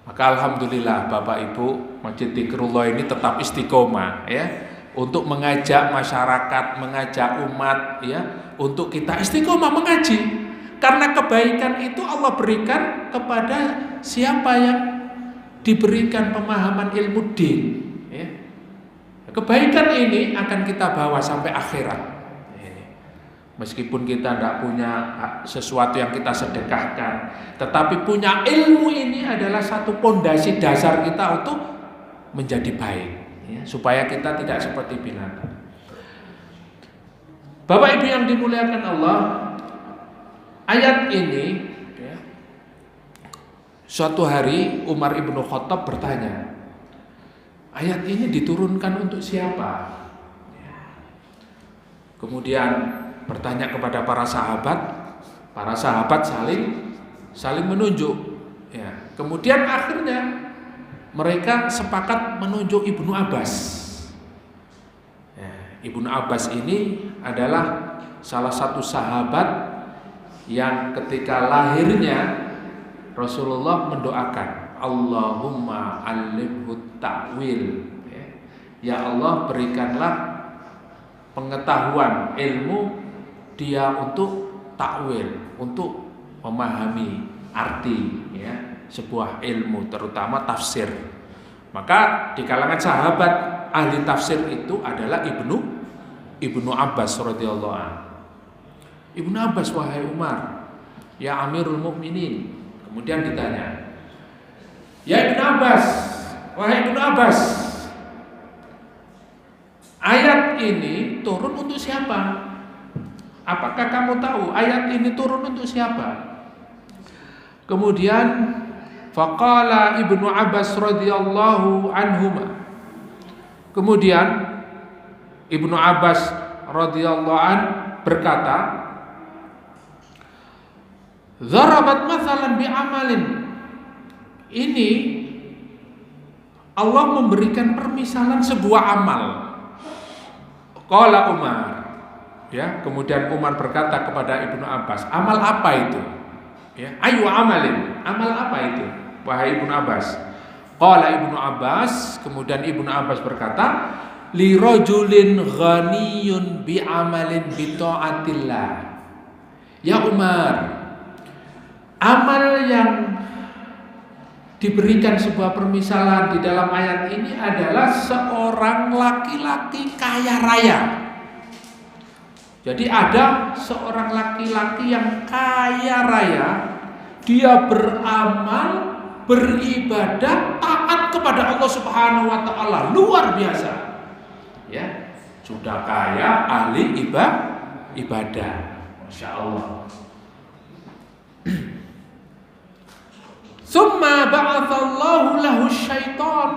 Maka alhamdulillah Bapak Ibu Masjid Dzikrullah ini tetap istiqomah ya, untuk mengajak masyarakat, mengajak umat ya, untuk kita istiqomah mengaji. Karena kebaikan itu Allah berikan kepada siapa yang diberikan pemahaman ilmu din ya. Kebaikan ini akan kita bawa sampai akhirat. Meskipun kita tidak punya sesuatu yang kita sedekahkan, tetapi punya ilmu ini adalah satu pondasi dasar kita untuk menjadi baik ya, supaya kita tidak seperti binatang. Bapak Ibu yang dimuliakan Allah, ayat ini ya, suatu hari Umar ibnu Khattab bertanya, ayat ini diturunkan untuk siapa? Kemudian bertanya kepada para sahabat saling menunjuk. Ya. Kemudian akhirnya mereka sepakat menunjuk Ibnu Abbas. Ya. Ibnu Abbas ini adalah salah satu sahabat yang ketika lahirnya Rasulullah mendoakan, Allahumma allimhu ta'wil. Ya Allah, berikanlah pengetahuan, ilmu dia untuk takwil, untuk memahami arti ya, sebuah ilmu, terutama tafsir. Maka di kalangan sahabat ahli tafsir itu adalah Ibnu Abbas radhiyallahu anhu. Ibnu Abbas, wahai Umar, ya Amirul Mukminin. Kemudian ditanya, ya Ibnu Abbas, wahai Ibnu Abbas, ayat ini turun untuk siapa? Apakah kamu tahu ayat ini turun untuk siapa? Kemudian faqala Ibnu Abbas radhiyallahu anhuma. Kemudian Ibnu Abbas radhiyallahu an berkata, "Zarabat mathalan bi amalin." Ini Allah memberikan permisalan sebuah amal. Qala Umar, ya, kemudian Umar berkata kepada Ibnu Abbas, "Amal apa itu?" Ya, ayu amalin. Amal apa itu, wahai Ibnu Abbas? Qala Ibnu Abbas, kemudian Ibnu Abbas berkata, "Li rajulin ghaniyun bi amalin bi taatillah." Ya Umar, amal yang diberikan sebuah permisalan di dalam ayat ini adalah seorang laki-laki kaya raya. Jadi ada seorang laki-laki yang kaya raya, dia beramal, beribadah, taat kepada Allah Subhanahu wa taala, luar biasa. Ya, sudah kaya, ahli ibadah. Masya Allah. Summa ba'athallahu lahu syaitan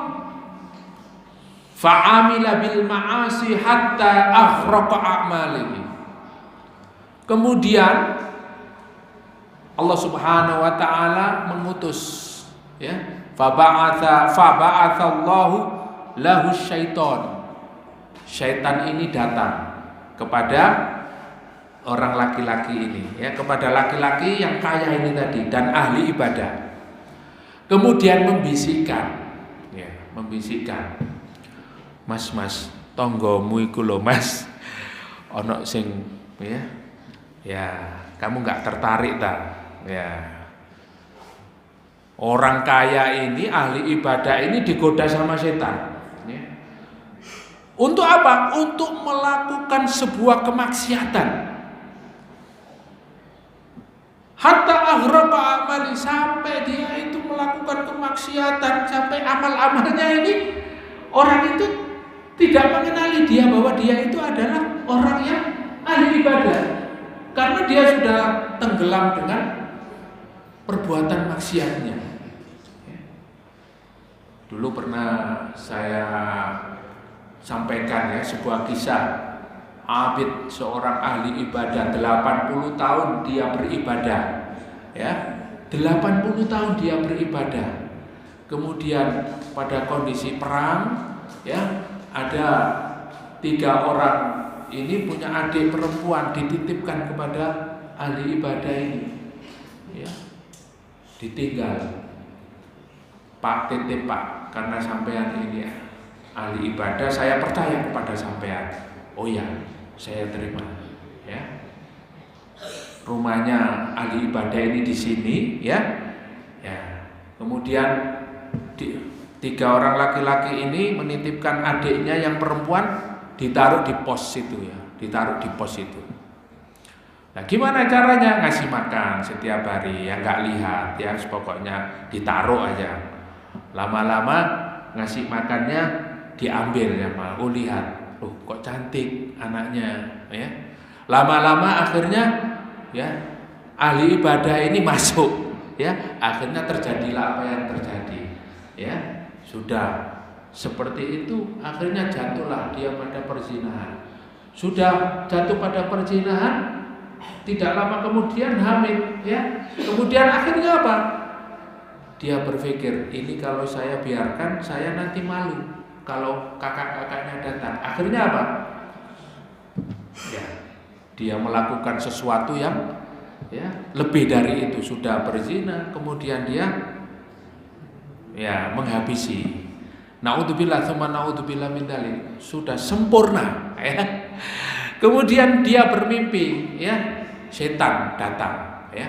fa'amila bil ma'asi hatta akhraqa a'malihi. Kemudian Allah Subhanahu wa taala mengutus, ya, faba'athallahu lahu syaitan. Syaitan ini datang kepada orang laki-laki ini, ya, kepada laki-laki yang kaya ini tadi dan ahli ibadah. Kemudian membisikkan, ya, membisikkan, "Mas, tonggomu iku lho, Mas, ono sing, ya, kamu nggak tertarik tak? Ya, orang kaya ini, ahli ibadah ini digoda sama setan. Ya. Untuk apa? Untuk melakukan sebuah kemaksiatan. Hatta aghraqa amali, sampai dia itu melakukan kemaksiatan, sampai amal-amalnya ini orang itu tidak mengenali dia bahwa dia itu adalah orang yang ahli ibadah, karena dia sudah tenggelam dengan perbuatan maksiatnya. Dulu pernah saya sampaikan, ya, sebuah kisah. Abid, seorang ahli ibadah, 80 tahun dia beribadah, ya, 80 tahun dia beribadah. Kemudian pada kondisi perang, ya, ada 3 orang ini punya adik perempuan, dititipkan kepada ahli ibadah ini, ya, ditinggal. "Pak, titip Pak, karena sampean ini ahli ibadah, saya percaya kepada sampean." "Oh ya, saya terima." Ya, rumahnya ahli ibadah ini di sini, ya. Kemudian 3 orang laki-laki ini menitipkan adiknya yang perempuan, ditaruh di pos itu, ya, ditaruh di pos itu. Nah, gimana caranya? Ngasih makan setiap hari, ya, nggak lihat, ya, pokoknya ditaruh aja. Lama-lama ngasih makannya diambil, ya, oh lihat, loh kok cantik anaknya, ya. Lama-lama akhirnya, ya, ahli ibadah ini masuk, ya, akhirnya terjadilah apa yang terjadi, ya. Sudah seperti itu, akhirnya jatuhlah dia pada perzinahan. Sudah jatuh pada perzinahan, tidak lama kemudian hamil, ya. Kemudian akhirnya apa? Dia berpikir, ini kalau saya biarkan, saya nanti malu kalau kakak-kakaknya datang. Akhirnya apa? Ya, dia melakukan sesuatu yang, ya, lebih dari itu. Sudah berzina, kemudian dia, ya, menghabisi. Naudzubillah, tsumma naudzubillah min dzalik. Sudah sempurna, ya. Kemudian dia bermimpi, ya, setan datang, ya.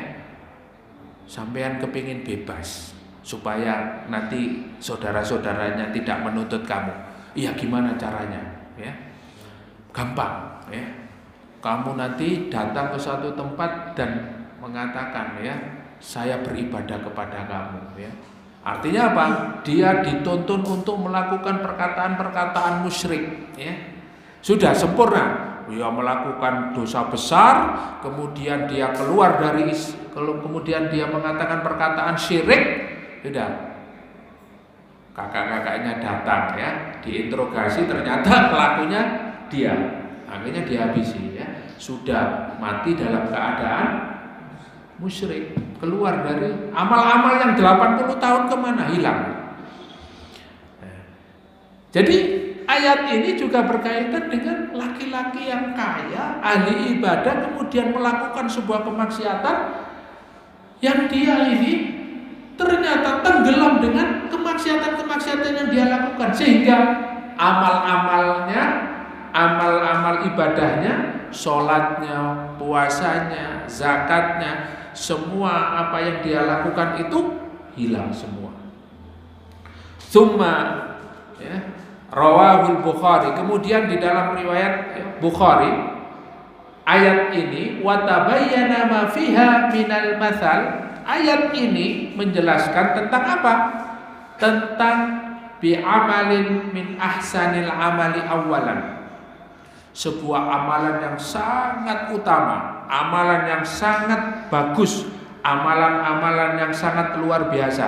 Sampean kepingin bebas supaya nanti saudara-saudaranya tidak menuntut kamu. Iya, gimana caranya? Ya, gampang, ya. Kamu nanti datang ke suatu tempat dan mengatakan, ya, saya beribadah kepada kamu, ya. Artinya apa? Dia dituntun untuk melakukan perkataan-perkataan musyrik, ya. Sudah sempurna. Dia melakukan dosa besar, kemudian dia keluar dari, kemudian dia mengatakan perkataan syirik. Sudah, kakak-kakaknya datang, ya, diinterogasi, ternyata pelakunya dia. Akhirnya dihabisi ya. Sudah mati dalam keadaan musyrik, keluar dari amal-amal yang 80 tahun kemana? Hilang. Jadi ayat ini juga berkaitan dengan laki-laki yang kaya, ahli ibadah, kemudian melakukan sebuah kemaksiatan yang dia ini ternyata tenggelam dengan kemaksiatan-kemaksiatan yang dia lakukan, sehingga amal-amalnya, amal-amal ibadahnya, sholatnya, puasanya, zakatnya, semua apa yang dia lakukan itu hilang semua. Tsumma ya, rawahul Bukhari, kemudian di dalam riwayat Bukhari ayat ini wa tabayyana ma fiha minal matsal, ayat ini menjelaskan tentang apa? Tentang bi'amalin min ahsanil amali awalan, sebuah amalan yang sangat utama, amalan yang sangat bagus, amalan-amalan yang sangat luar biasa,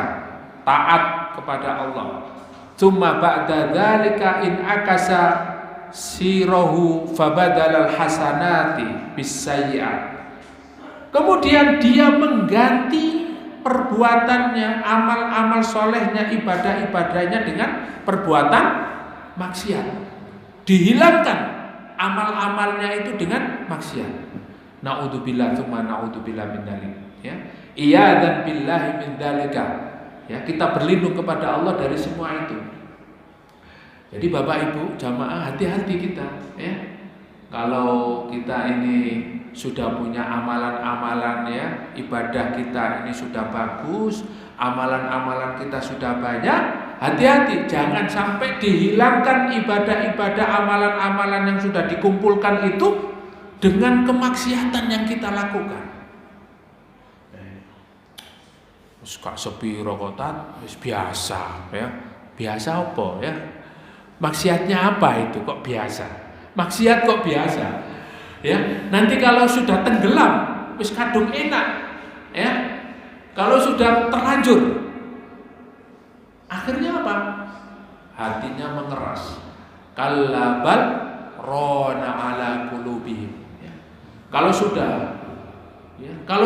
taat kepada Allah. Tsumma ba'da dzalika in akasa sirahu fabadalal hasanati bisayyi'at. Kemudian dia mengganti perbuatannya, amal-amal solehnya, ibadah-ibadahnya dengan perbuatan maksiat. Dihilangkan amal-amalnya itu dengan maksiat. Naudzubillah tsumma naudzubillah min dzalik. Ya. Iyadzan billahi min dzalika. Ya, kita berlindung kepada Allah dari semua itu. Jadi Bapak Ibu jamaah, hati-hati kita ya. Kalau kita ini sudah punya amalan-amalan ya, ibadah kita ini sudah bagus, amalan-amalan kita sudah banyak, hati-hati jangan sampai dihilangkan ibadah-ibadah, amalan-amalan yang sudah dikumpulkan itu dengan kemaksiatan yang kita lakukan. Wis gak sepiro kotat, wis biasa ya. Biasa apa ya? Maksiatnya apa itu kok biasa? Maksiat kok biasa? Ya, nanti kalau sudah tenggelam, wis kadung enak, ya. Kalau sudah terlanjur, akhirnya apa? Hatinya mengeras. Kallabal rona ala qulubihim. Ya. Kalau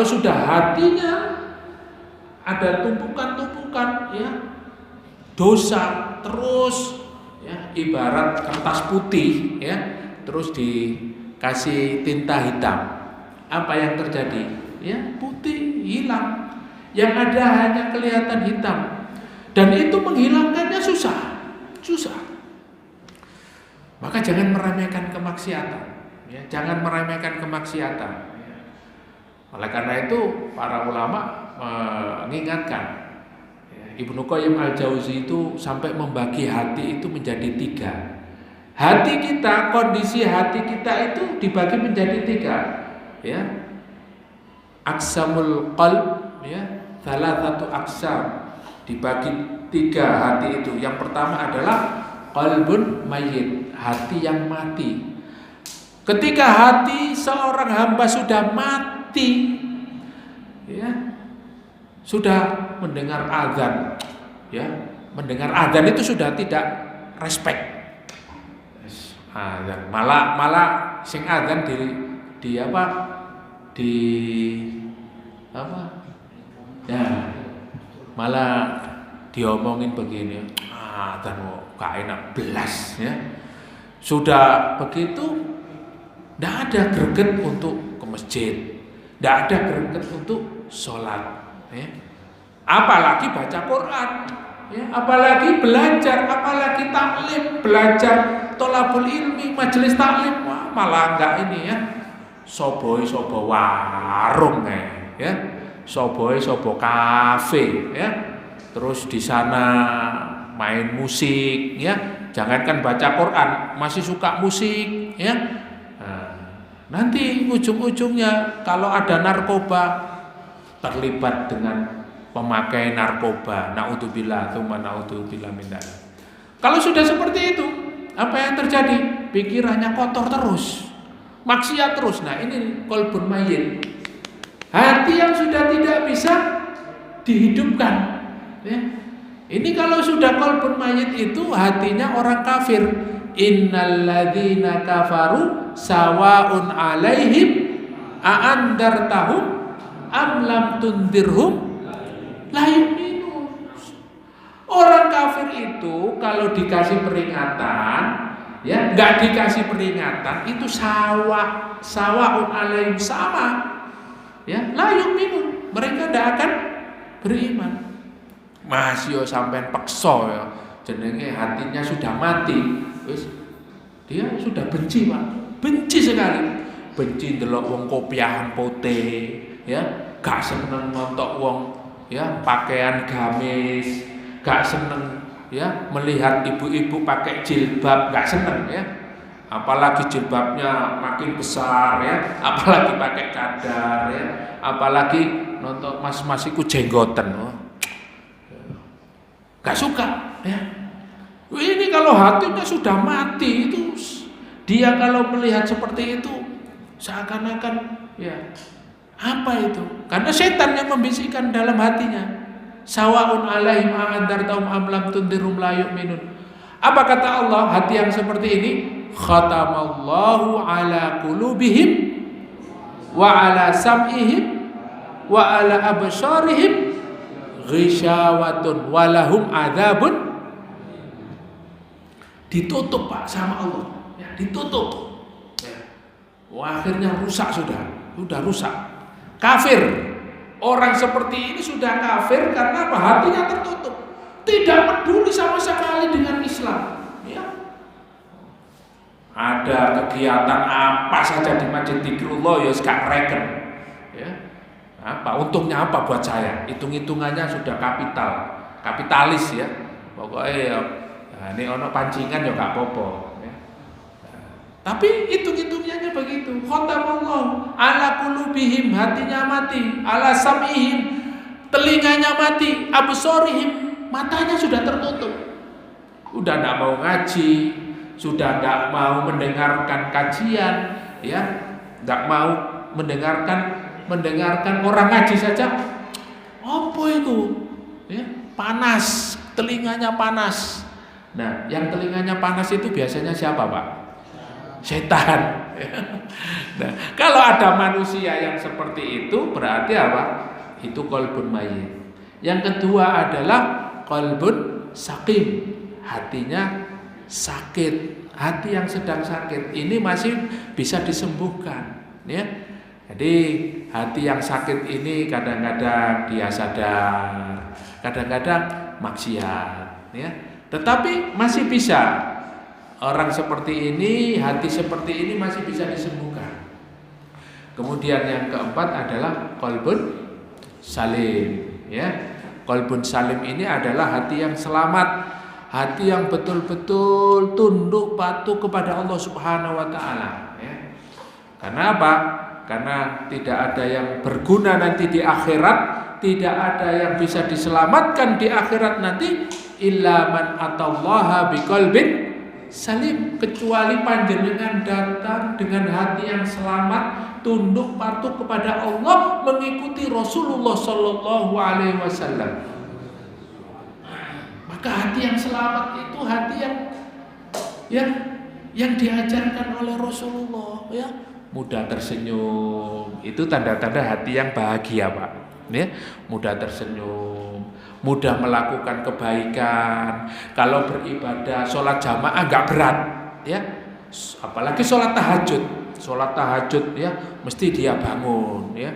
sudah hatinya ada tumpukan-tumpukan ya dosa terus ya, ibarat kertas putih ya, terus dikasih tinta hitam, apa yang terjadi? Ya, putih hilang, yang ada hanya kelihatan hitam, dan itu menghilangkannya susah. Maka jangan meremehkan kemaksiatan ya, jangan meremehkan kemaksiatan. Oleh karena itu para ulama mengingatkan, Ibnu Qayyim al-Jauzi itu sampai membagi hati itu menjadi 3. Hati kita, kondisi hati kita itu dibagi menjadi 3 ya. Aqsamul qalb ya, salah satu aqsam, dibagi 3 hati itu. Yang pertama adalah qalbun mayyit, hati yang mati. Ketika hati seorang hamba sudah mati ya, sudah mendengar azan ya, mendengar azan itu sudah tidak respect azan, malah sing azan di ya, malah diomongin begini, azan kok gak enak belas ya. Sudah begitu tidak ada greget untuk ke masjid, tidak ada greget untuk sholat ya. Apalagi baca Quran ya, apalagi belajar, apalagi taklim, belajar tholabul ilmi, majelis taklim, malah enggak ini ya, sobo warung ya, sobo kafe ya, terus di sana main musik ya, jangankan baca Quran, masih suka musik ya. Nanti ujung-ujungnya kalau ada narkoba, terlibat dengan pemakai narkoba, naudzubillah tsumma naudzubillah min dzalik. Kalau sudah seperti itu, apa yang terjadi? Pikirannya kotor terus, maksiat terus. Nah, ini qalbun mayyit, hati yang sudah tidak bisa dihidupkan ya. Ini kalau sudah qalbun mayyit itu hatinya orang kafir, innal ladzina kafaru sawaun alaihim a'andartahum am lam tundirhum la yu'minun. Orang kafir itu kalau dikasih peringatan, ya nggak dikasih peringatan itu sawaun alaihim, sama, ya la yu'minun, mereka tidak akan beriman. Mas yo sampean pekso ya, jenenge hatinya sudah mati, wis dia sudah benci Pak, benci sekali, benci ndelok wong kopiahan putih, ya gak seneng nontok wong ya pakaian gamis, gak seneng ya melihat ibu-ibu pakai jilbab, gak seneng ya, apalagi jilbabnya makin besar ya, apalagi pakai cadar ya, apalagi nonton mas-mas iku jenggoten, gak suka ya. Ini kalau hatinya sudah mati itu, dia kalau melihat seperti itu seakan-akan ya apa itu? Karena setan yang membisikkan dalam hatinya. Sawaun alaihim a'andartahum am lam tundirhum la yu'minun. Apa kata Allah? Hati yang seperti ini, khatamallahu ala qulubihim wa ala sam'ihim wa ala absarihim ghisyawatun walahum adzabun. Ditutup Pak sama Allah, ya, ditutup. Ya. Wah, akhirnya rusak sudah rusak. Kafir. Orang seperti ini sudah kafir karena apa? Hatinya tertutup. Tidak peduli sama sekali dengan Islam. Ya. Ada kegiatan apa saja di Masjid Dzikrullah ya gak reken. Ya. Apa untungnya apa buat saya? Hitung-hitungannya sudah kapitalis ya. Pokoknya ya, ini ono pancingan ya gak apa-apa ya. Tapi hitung-hitungannya begitu. Khatamallahu ala qulubihim, hatinya mati, ala sam'ihim, telinganya mati, absarihim, matanya sudah tertutup. Udah enggak mau ngaji, sudah enggak mau mendengarkan kajian ya, enggak mau mendengarkan orang ngaji saja. Apa itu? Ya, panas, telinganya panas. Nah, yang telinganya panas itu biasanya siapa, Pak? Setan. Nah, kalau ada manusia yang seperti itu berarti apa? Itu qalbun mayyit. Yang kedua adalah qalbun saqim. Hatinya sakit. Hati yang sedang sakit ini masih bisa disembuhkan, ya. Jadi hati yang sakit ini kadang-kadang dia sadar, kadang-kadang maksiat, ya. Tetapi masih bisa. Orang seperti ini, hati seperti ini masih bisa disembuhkan. Kemudian yang keempat adalah qalbun salim, ya. Qalbun salim ini adalah hati yang selamat, hati yang betul-betul tunduk patuh kepada Allah Subhanahu wa taala, ya. Karena apa? Karena tidak ada yang berguna nanti di akhirat, tidak ada yang bisa diselamatkan di akhirat nanti illa man atallaha biqalbin salim, kecuali panjenengan datang dengan hati yang selamat, tunduk patuh kepada Allah, mengikuti Rasulullah Sallallahu Alaihi Wasallam. Maka hati yang selamat itu hati yang diajarkan oleh Rasulullah, ya. Mudah tersenyum, itu tanda-tanda hati yang bahagia, Pak. Ya, mudah tersenyum, mudah melakukan kebaikan. Kalau beribadah, sholat jamaah nggak berat, ya. Apalagi sholat tahajud, ya, mesti dia bangun, ya.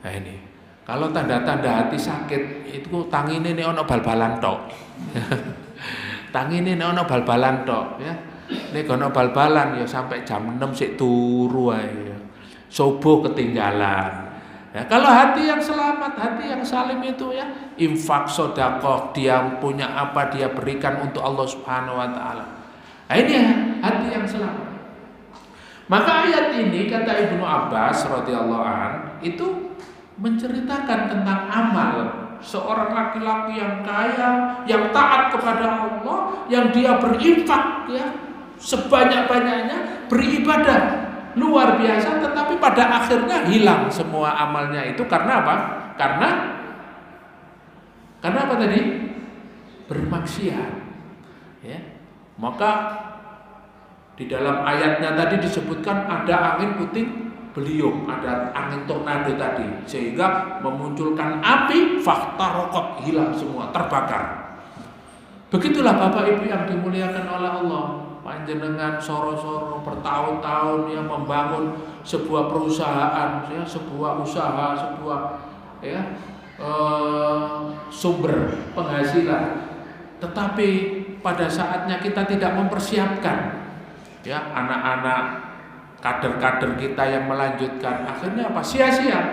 Nah ini, kalau tanda-tanda hati sakit itu tangine nek ono bal-balan tok, tangine nek ono bal-balan tok, ya. Nek ono bal-balan ya sampai jam 6 sik turu ae, subuh ketinggalan. Ya, kalau hati yang selamat, hati yang salim itu ya, infak, sedekah, dia punya apa dia berikan untuk Allah Subhanahu wa taala. Nah, ini ya, hati yang selamat. Maka ayat ini kata Ibnu Abbas radhiyallahu an itu menceritakan tentang amal seorang laki-laki yang kaya, yang taat kepada Allah, yang dia berinfak ya sebanyak-banyaknya, beribadah luar biasa, tetapi pada akhirnya hilang semua amalnya itu karena apa? Karena apa tadi? Bermaksiat. Ya. Maka Di dalam ayatnya tadi disebutkan ada angin puting beliung, ada angin tornado tadi, sehingga memunculkan api, faktarokot, hilang semua, terbakar. Begitulah Bapak Ibu yang dimuliakan oleh Allah. Panjenengan soro-soro bertahun-tahun yang membangun sebuah perusahaan, ya, sebuah usaha, sebuah ya, sumber penghasilan. Tetapi pada saatnya kita tidak mempersiapkan, ya, anak-anak kader-kader kita yang melanjutkan, akhirnya apa? Sia-sia,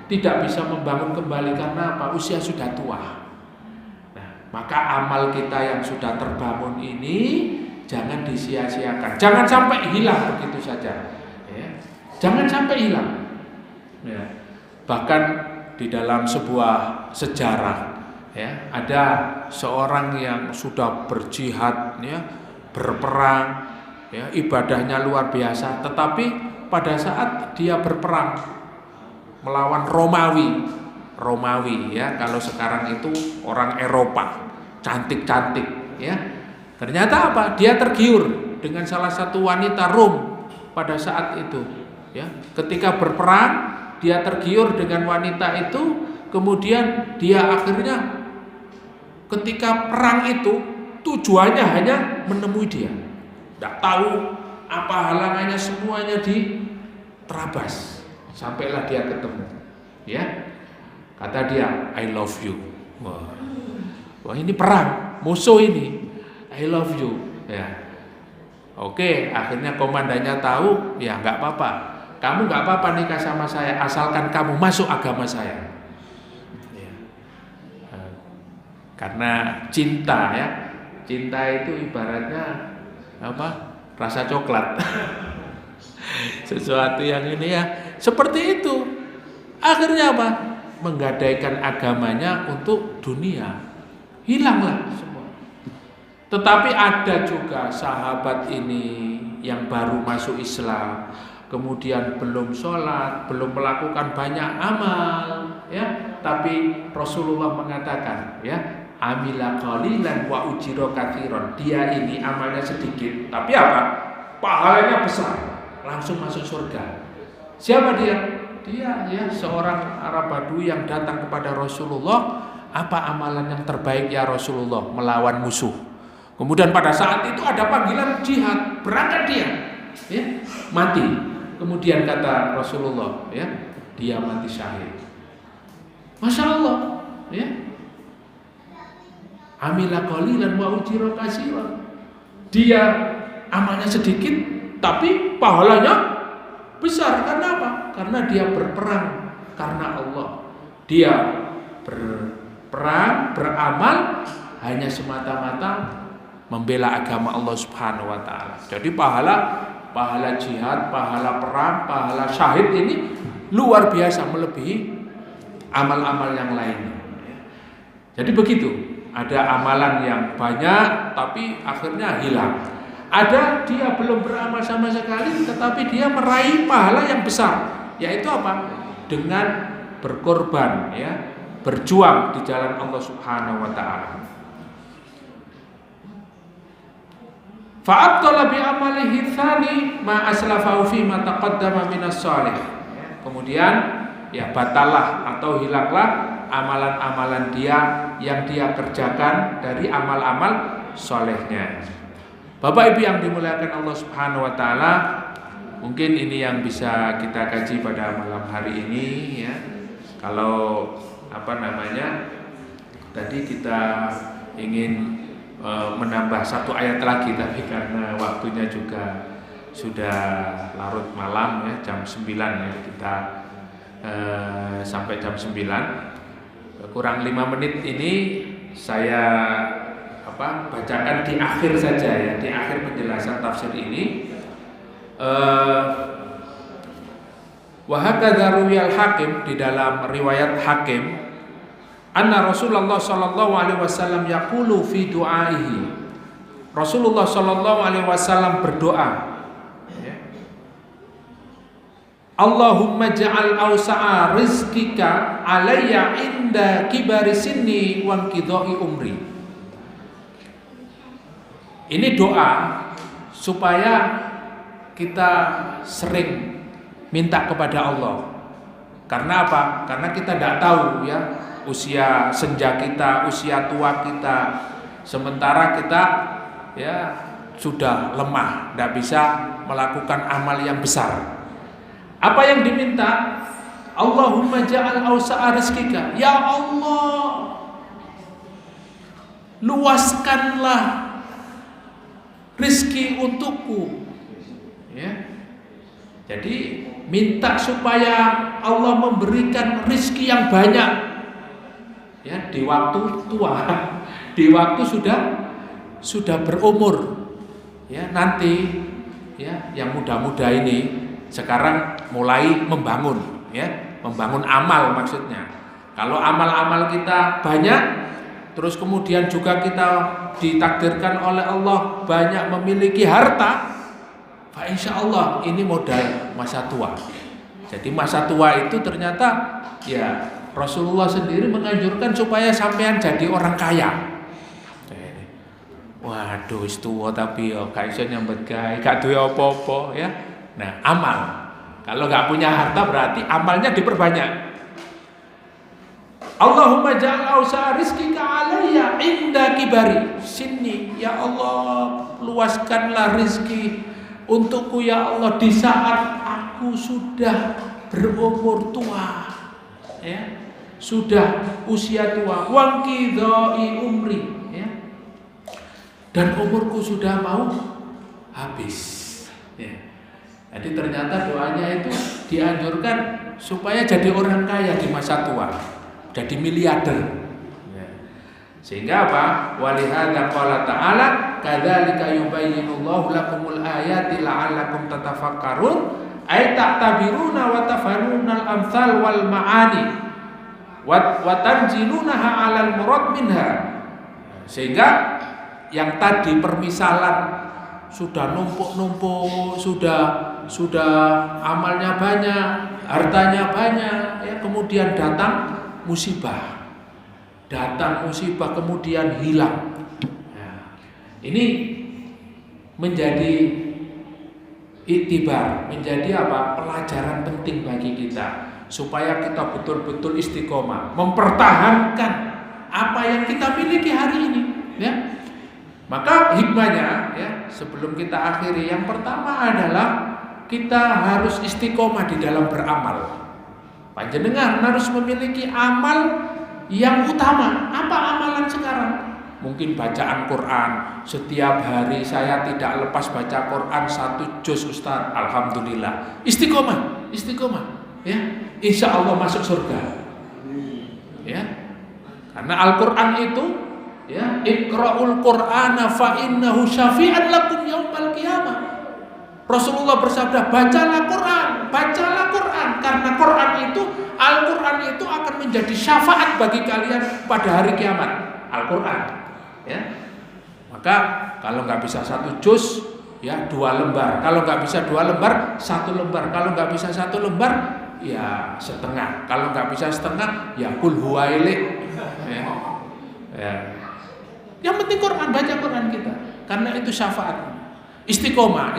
tidak bisa membangun kembali karena apa? Usia sudah tua. Nah, maka amal kita yang sudah terbangun ini jangan disia-siakan, jangan sampai hilang begitu saja, ya. Jangan sampai hilang, ya. Bahkan di dalam sebuah sejarah, ya, ada seorang yang sudah berjihad, ya, berperang, ya, ibadahnya luar biasa, tetapi pada saat dia berperang melawan Romawi, ya, kalau sekarang itu orang Eropa, cantik-cantik, ya. Ternyata apa? Dia tergiur dengan salah satu wanita Rom pada saat itu, ya. Ketika berperang, dia tergiur dengan wanita itu, kemudian dia akhirnya ketika perang itu tujuannya hanya menemui dia. Tidak tahu apa halangannya, semuanya diterabas. Sampailah dia ketemu, ya. Kata dia, I love you. Wah, ini perang, musuh ini. I love you, ya. Oke, akhirnya komandannya tahu, ya nggak apa-apa. Kamu nggak apa-apa nikah sama saya, asalkan kamu masuk agama saya. Ya. Karena cinta, ya, cinta itu ibaratnya apa? Rasa coklat. Sesuatu yang ini, ya, seperti itu. Akhirnya apa? Menggadaikan agamanya untuk dunia. Hilanglah semua. Tetapi ada juga sahabat ini yang baru masuk Islam, kemudian belum sholat, belum melakukan banyak amal, ya. Tapi Rasulullah mengatakan, ya, amila qalilan wa ujira katsiran. Dia ini amalnya sedikit, tapi apa? Pahalanya besar, langsung masuk surga. Siapa dia? Dia, ya, seorang Arab Badui yang datang kepada Rasulullah. Apa amalan yang terbaik ya Rasulullah? Melawan musuh. Kemudian pada saat itu ada panggilan jihad, berangkat dia, ya, mati. Kemudian kata Rasulullah, ya, dia mati syahid. Masya Allah, ya. Amila qalilan wa ujira katsiran. Dia amalnya sedikit, tapi pahalanya besar. Karena apa? Karena dia berperang karena Allah. Dia berperang, beramal hanya semata-mata membela agama Allah Subhanahu wa taala. Jadi pahala jihad, pahala perang, pahala syahid ini luar biasa, melebihi amal-amal yang lainnya. Jadi begitu, ada amalan yang banyak tapi akhirnya hilang. Ada dia belum beramal sama sekali tetapi dia meraih pahala yang besar, yaitu apa? Dengan berkorban, ya, berjuang di jalan Allah Subhanahu wa taala. Fa'abtala bi amalihi tsani ma aslafahu fi ma taqaddama minas shalih. Kemudian, ya, batalah atau hilanglah amalan-amalan dia yang dia kerjakan dari amal-amal solehnya. Bapak Ibu yang dimuliakan Allah Subhanahu wa taala, mungkin ini yang bisa kita kaji pada malam hari ini, ya. Kalau tadi kita ingin menambah satu ayat lagi, tapi karena waktunya juga sudah larut malam, ya, jam 9, ya, kita sampai jam 9 kurang 5 menit ini saya bacakan di akhir saja, ya, di akhir penjelasan tafsir ini. Wa hakadza ruwiyal Hakim, di dalam riwayat Hakim, anna Rasulullah sallallahu alaihi wasallam yaqulu fi du'aihi. Rasulullah sallallahu alaihi wasallam berdoa, ya, Allahumma ja'al awsa'a rizqika alayya inda kibari sinni wa inqidha'i umri. Ini doa supaya kita sering minta kepada Allah. Karena apa? Karena kita tidak tahu ya usia senja kita, usia tua kita. Sementara kita ya sudah lemah, tidak bisa melakukan amal yang besar. Apa yang diminta? Allahumma ja'al awsa'a rizqika. Ya Allah, luaskanlah rizki untukku. Ya. Jadi minta supaya Allah memberikan rizki yang banyak. Ya, di waktu tua, di waktu sudah berumur. Ya, nanti ya yang muda-muda ini sekarang mulai membangun, ya, membangun amal maksudnya. Kalau amal-amal kita banyak, terus kemudian juga kita ditakdirkan oleh Allah banyak memiliki harta, insya Allah ini modal masa tua. Jadi masa tua itu ternyata ya Rasulullah sendiri menganjurkan supaya sampean jadi orang kaya. Waduh, wis tuwa tapi yo gak iso nyambet gawe, gak duwe apa-apa ya. Nah, amal. Kalau gak punya harta berarti amalnya diperbanyak. Allahumma ja'al awsa'a rizqika alayya inda kibari sinni. Ya Allah, luaskanlah rizki untukku ya Allah di saat aku sudah berumur tua. Ya. Sudah usia tua. Wangqidha'i umri, ya. Dan umurku sudah mau habis. Ya. Jadi ternyata doanya itu dianjurkan supaya jadi orang kaya di masa tua, jadi miliarder. Ya. Sehingga apa? Walihada qala ta'ala kadzalika yubayyinullahu lakumul ayati la'allakum tatafakkarun ay ta'tabiruna wa tafarunal amsal wal ma'ani wa tanjilunaha 'alal murad minha. Sehingga yang tadi permisalan sudah numpuk-numpuk, sudah amalnya banyak, hartanya banyak, ya, kemudian datang musibah, kemudian hilang. Nah, ini menjadi iktibar, menjadi apa? Pelajaran penting bagi kita supaya kita betul-betul istiqomah, mempertahankan apa yang kita miliki hari ini, ya. Maka hikmahnya ya, sebelum kita akhiri, yang pertama adalah kita harus istiqomah di dalam beramal. Panjenengan harus memiliki amal yang utama. Apa amalan sekarang? Mungkin bacaan Quran. Setiap hari saya tidak lepas baca Quran 1 juz Ustaz. Alhamdulillah. Istiqomah. Ya, insya Allah masuk surga. Ya, karena Al-Quran itu ya, Iqra'ul Qur'ana fa innahu syafi'an lakum yaumal qiyamah. Rasulullah bersabda, bacalah Quran karena Al-Quran itu akan menjadi syafaat bagi kalian pada hari kiamat. Al-Quran, ya. Maka kalau nggak bisa 1 juz, ya 2 lembar. Kalau nggak bisa 2 lembar, 1 lembar. Kalau nggak bisa 1 lembar, ya setengah. Kalau nggak bisa setengah, ya qul huwailik. Ya. Yang penting Quran, baca Quran kita, karena itu syafaat. Istiqomah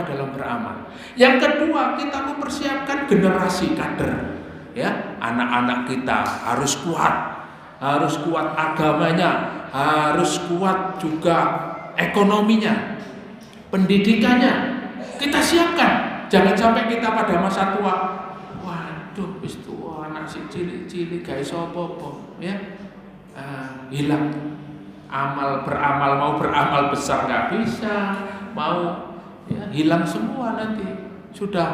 dalam beramal. Yang kedua, kita mempersiapkan generasi kader. Ya, anak-anak kita harus kuat agamanya, harus kuat juga ekonominya, pendidikannya. Kita siapkan. Jangan sampai kita pada masa tua, waduh, wis tua, anak si cilik-cilik gak iso apa-apa, ya. Hilang. Beramal mau beramal besar nggak bisa, mau ya, hilang semua nanti. Sudah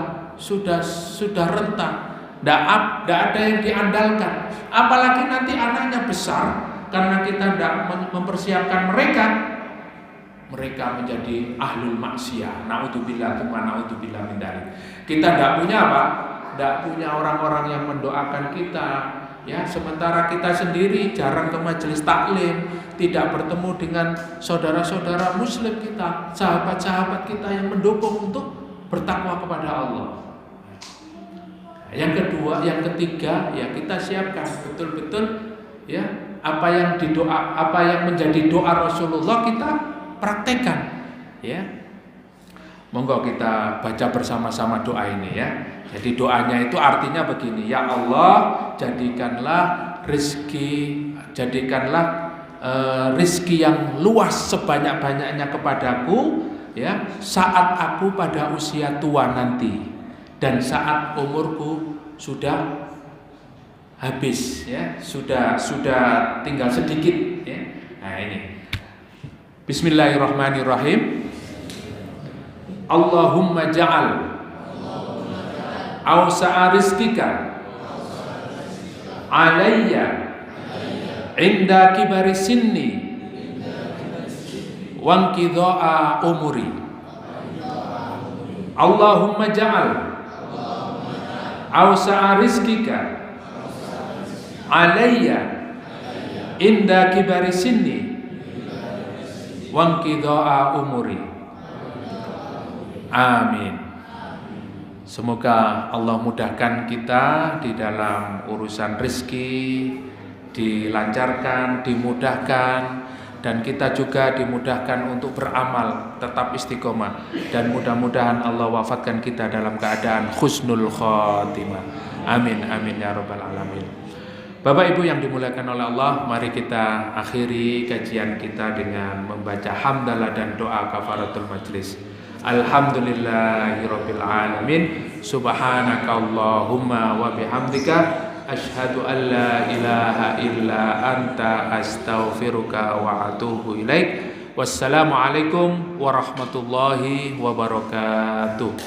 rentang, nggak ada yang diandalkan. Apalagi nanti anaknya besar, karena kita tidak mempersiapkan mereka menjadi ahlul maksiyah. Naudzubillah min dzalik. Kita tidak punya apa? Tidak punya orang-orang yang mendoakan kita. Ya, sementara kita sendiri jarang ke majelis taklim, tidak bertemu dengan saudara-saudara muslim kita, sahabat-sahabat kita yang mendukung untuk bertakwa kepada Allah. Yang ketiga, ya kita siapkan betul-betul ya apa yang menjadi doa Rasulullah kita praktekkan, ya. Monggo kita baca bersama-sama doa ini ya. Jadi doanya itu artinya begini, ya Allah, jadikanlah rizki yang luas sebanyak-banyaknya kepadaku ya, saat aku pada usia tua nanti dan saat umurku sudah habis ya, sudah tinggal sedikit ya. Nah ini. Bismillahirrahmanirrahim. Allahumma ja'al awsa'a rizqika alayya inda kibari sinni wa inqidha'a umuri. Allahumma ja'al awsa'a rizqika alayya inda kibari sinni wa inqidha'a umuri. Amin. Semoga Allah mudahkan kita di dalam urusan rezeki, dilancarkan, dimudahkan, dan kita juga dimudahkan untuk beramal, tetap istiqomah, dan mudah-mudahan Allah wafatkan kita dalam keadaan husnul khotimah. Amin amin ya rabbal alamin. Bapak Ibu yang dimuliakan oleh Allah, mari kita akhiri kajian kita dengan membaca hamdalah dan doa kafaratul majlis. Alhamdulillahirabbil alamin. Subhanakallahumma wa bihamdika asyhadu an la ilaha illa anta astaghfiruka wa atubu ilaik. Wassalamualaikum warahmatullahi wabarakatuh.